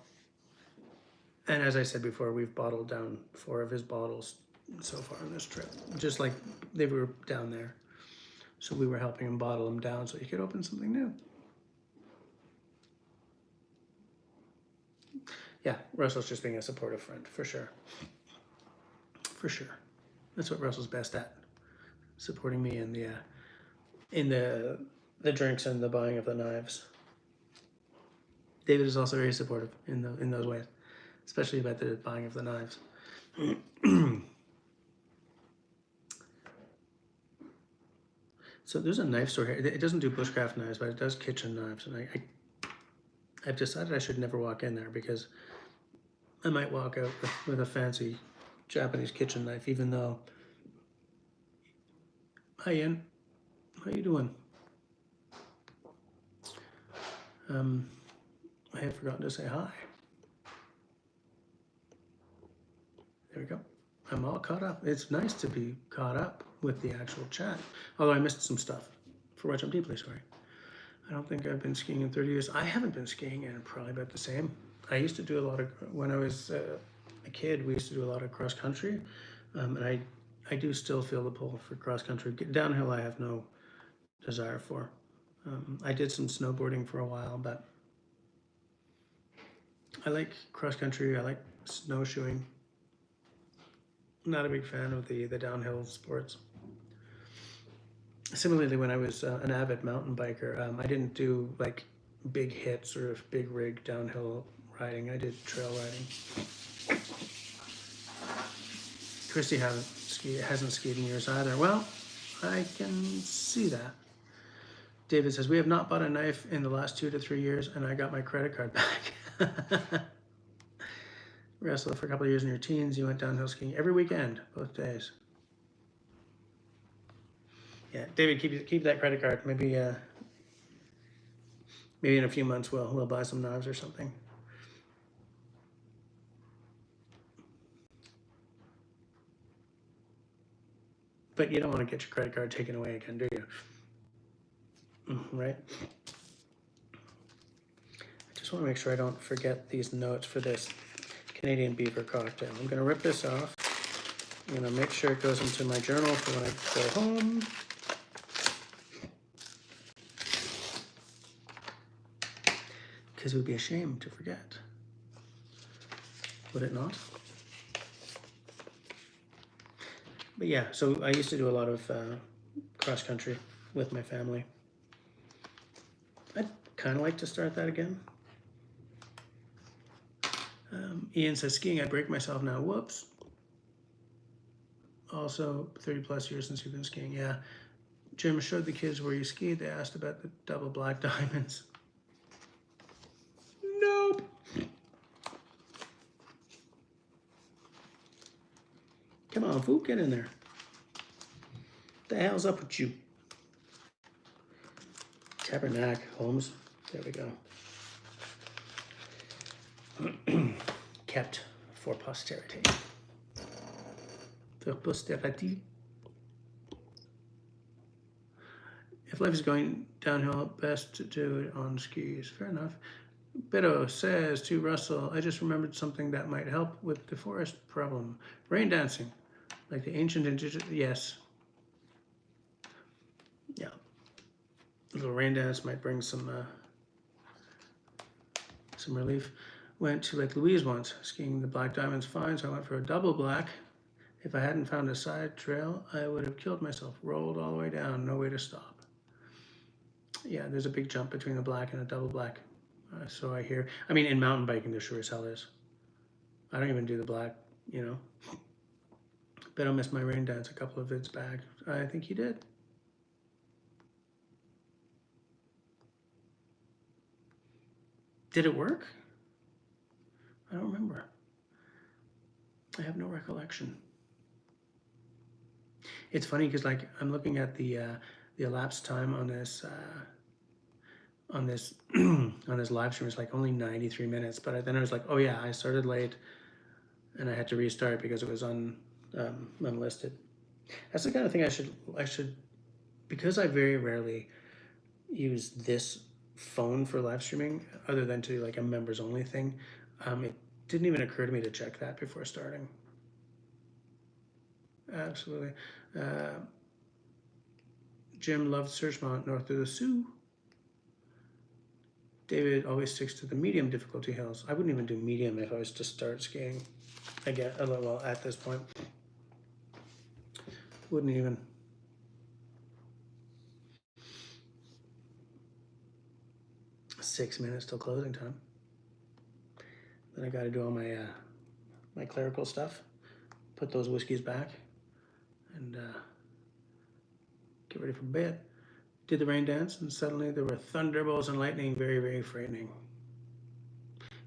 And as I said before, we've bottled down 4 of his bottles so far on this trip. Just like they were down there. So we were helping him bottle them down so he could open something new. Yeah, Russell's just being a supportive friend, for sure. For sure. That's what Russell's best at. Supporting me in the drinks and the buying of the knives. David is also very supportive in those ways, especially about the buying of the knives. So there's a knife store here. It doesn't do bushcraft knives, but it does kitchen knives. And I've decided I should never walk in there because I might walk out with a fancy Japanese kitchen knife, even though... Hi, Ian. How you doing? I had forgotten to say hi. There we go. I'm all caught up. It's nice to be caught up with the actual chat. Although I missed some stuff, for which I'm deeply sorry. I don't think I've been skiing in 30 years. I haven't been skiing in probably about the same. I used to do a lot of, when I was a kid, we used to do a lot of cross country. And I do still feel the pull for cross country. Downhill I have no desire for. I did some snowboarding for a while, but I like cross country. I like snowshoeing. I'm not a big fan of the downhill sports. Similarly, when I was an avid mountain biker, I didn't do like big hits or big rig downhill riding. I did trail riding. Christy hasn't skied in years either. Well, I can see that. David says, we have not bought a knife in the last 2 to 3 years, and I got my credit card back. Wrestled for a couple of years in your teens. You went downhill skiing every weekend, both days. Yeah, David, keep that credit card. Maybe in a few months we'll buy some knives or something. But you don't want to get your credit card taken away again, do you? Right? I just want to make sure I don't forget these notes for this Canadian beaver cocktail. I'm going to rip this off. I'm going to make sure it goes into my journal for when I go home. Because it would be a shame to forget. Would it not? But yeah, so I used to do a lot of cross country with my family. I'd kind of like to start that again. Ian says, skiing, I break myself now. Whoops. Also, 30 plus years since you've been skiing. Yeah. Jim showed the kids where you skied. They asked about the double black diamonds. Nope. Come on, fool, get in there. What the hell's up with you? Tabernacle, Holmes. There we go. Kept for posterity. For posterity. If life is going downhill, best to do it on skis. Fair enough. Beto says to Russell, I just remembered something that might help with the forest problem. Rain dancing, like the ancient indigenous, yes. Yeah. A little rain dance might bring some relief. Went to Lake Louise once, skiing the Black Diamond's fine, so I went for a double black. If I hadn't found a side trail, I would have killed myself. Rolled all the way down, no way to stop. Yeah, there's a big jump between a black and a double black. So I hear, I mean, in mountain biking, there sure as hell is. I don't even do the black, you know. Bet I missed my rain dance a couple of vids back. I think he did. Did it work? I don't remember. I have no recollection. It's funny because, like, I'm looking at the elapsed time on this on this live stream. It's like only 93 minutes, but then I was like, oh yeah, I started late, and I had to restart because it was unlisted. That's the kind of thing I should, because I very rarely use this phone for live streaming, other than to like a members only thing. It didn't even occur to me to check that before starting. Absolutely. Jim loved Searchmont north of the Sioux. David always sticks to the medium difficulty hills. I wouldn't even do medium if I was to start skiing. I get a little, well, at this point. Wouldn't even. Six minutes till closing time. Then I got to do all my my clerical stuff, put those whiskeys back, and get ready for bed. Did the rain dance, and suddenly there were thunderbolts and lightning, very, very frightening.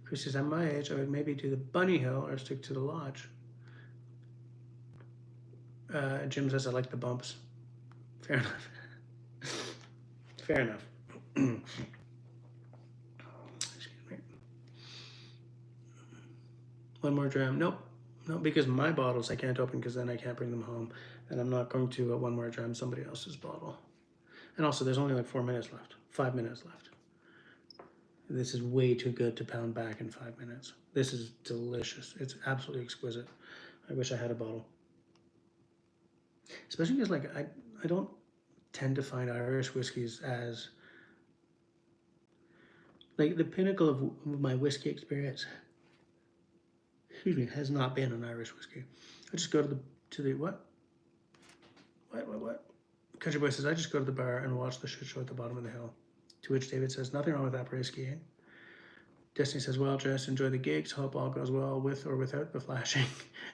Chris says, at my age, I would maybe do the bunny hill or stick to the lodge. Jim says, I like the bumps. Fair enough. Fair enough. Excuse me. One more dram. Nope. No, because my bottles I can't open because then I can't bring them home. And I'm not going to one more dram somebody else's bottle. And also, there's only like 4 minutes left. 5 minutes left. This is way too good to pound back in 5 minutes. This is delicious. It's absolutely exquisite. I wish I had a bottle. Especially because like I don't tend to find Irish whiskeys as like the pinnacle of my whiskey experience. Excuse me, has not been an Irish whiskey. I just go to the what? Country Boy says I just go to the bar and watch the shit show at the bottom of the hill. To which David says, nothing wrong with après skiing. Destiny says, well, Jess, enjoy the gigs. Hope all goes well with or without the flashing.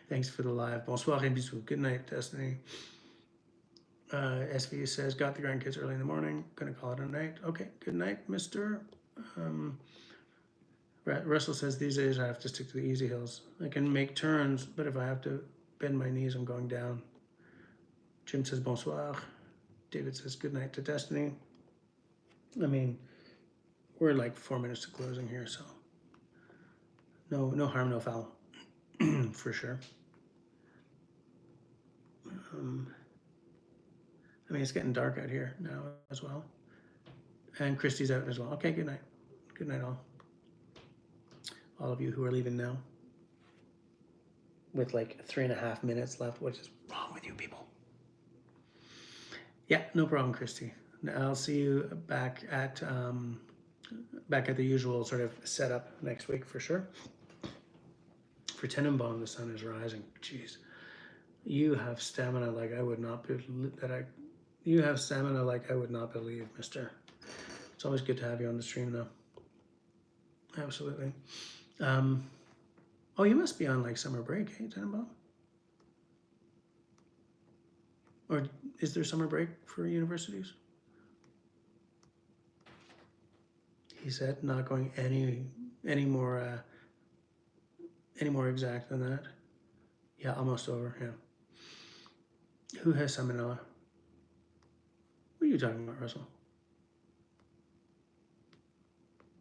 Thanks for the live. Bonsoir et bisous. Good night, Destiny. SV says, got the grandkids early in the morning. Gonna call it a night. Okay, good night, Mr. Russell says, these days I have to stick to the easy hills. I can make turns, but if I have to bend my knees, I'm going down. Jim says, bonsoir. David says, good night to Destiny. I mean, we're like 4 minutes to closing here, so no harm, no foul, for sure. I mean, it's getting dark out here now as well. And Christy's out as well. Okay, good night. Good night, all. All of you who are leaving now. With like 3.5 minutes left. What is wrong with you people? Yeah, no problem, Christy. I'll see you back at the usual sort of setup next week for sure. For Tenenbaum, the sun is rising. Jeez, you have stamina like I would not You have stamina like I would not believe, Mister. It's always good to have you on the stream, though. Absolutely. Oh, you must be on like summer break, hey, Tenenbaum? Or is there summer break for universities? He said, not going any more exact than that. Yeah, almost over. Yeah. Who has salmonella? What are you talking about, Russell?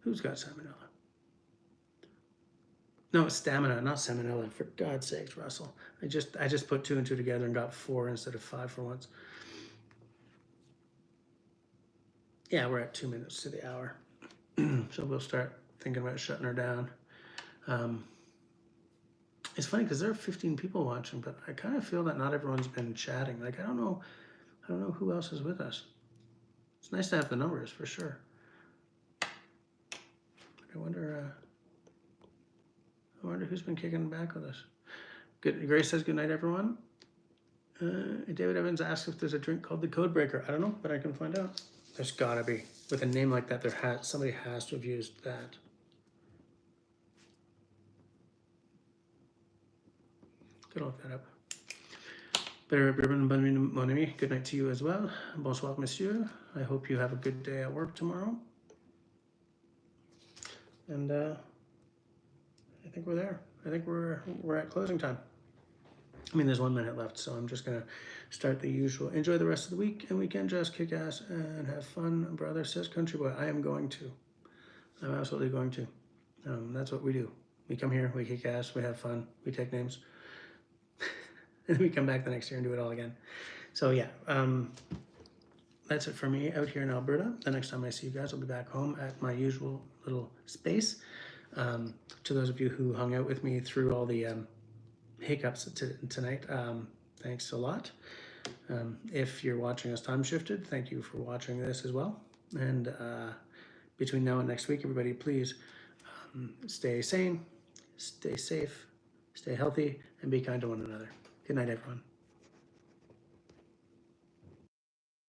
Who's got salmonella? No, it's stamina, not salmonella. For God's sakes, Russell. I just put 2 and 2 together and got 4 instead of 5 for once. Yeah, we're at 2 minutes to the hour. So we'll start thinking about shutting her down. It's funny because there are 15 people watching, but I kind of feel that not everyone's been chatting. Like I don't know who else is with us. It's nice to have the numbers for sure. I wonder who's been kicking back with us. Good. Grace says good night, everyone. David Evans asks if there's a drink called the Code Breaker. I don't know, but I can find out. There's gotta be. With a name like that, somebody has to have used that. Gotta look that up. Good night to you as well. Bonsoir, monsieur. I hope you have a good day at work tomorrow. And I think we're there. I think we're at closing time. I mean, there's 1 minute left, so I'm just gonna start the usual. Enjoy the rest of the week and weekend. Just kick ass and have fun, brother. Says Country Boy. I am going to. I'm absolutely going to. That's what we do. We come here, we kick ass, we have fun, we take names, and then we come back the next year and do it all again. So yeah, that's it for me out here in Alberta. The next time I see you guys, I'll be back home at my usual little space. To those of you who hung out with me through all the hiccups tonight, thanks a lot. If you're watching us time shifted, thank you for watching this as well. And between now and next week, everybody, please stay sane, stay safe, stay healthy, and be kind to one another. Good night, everyone.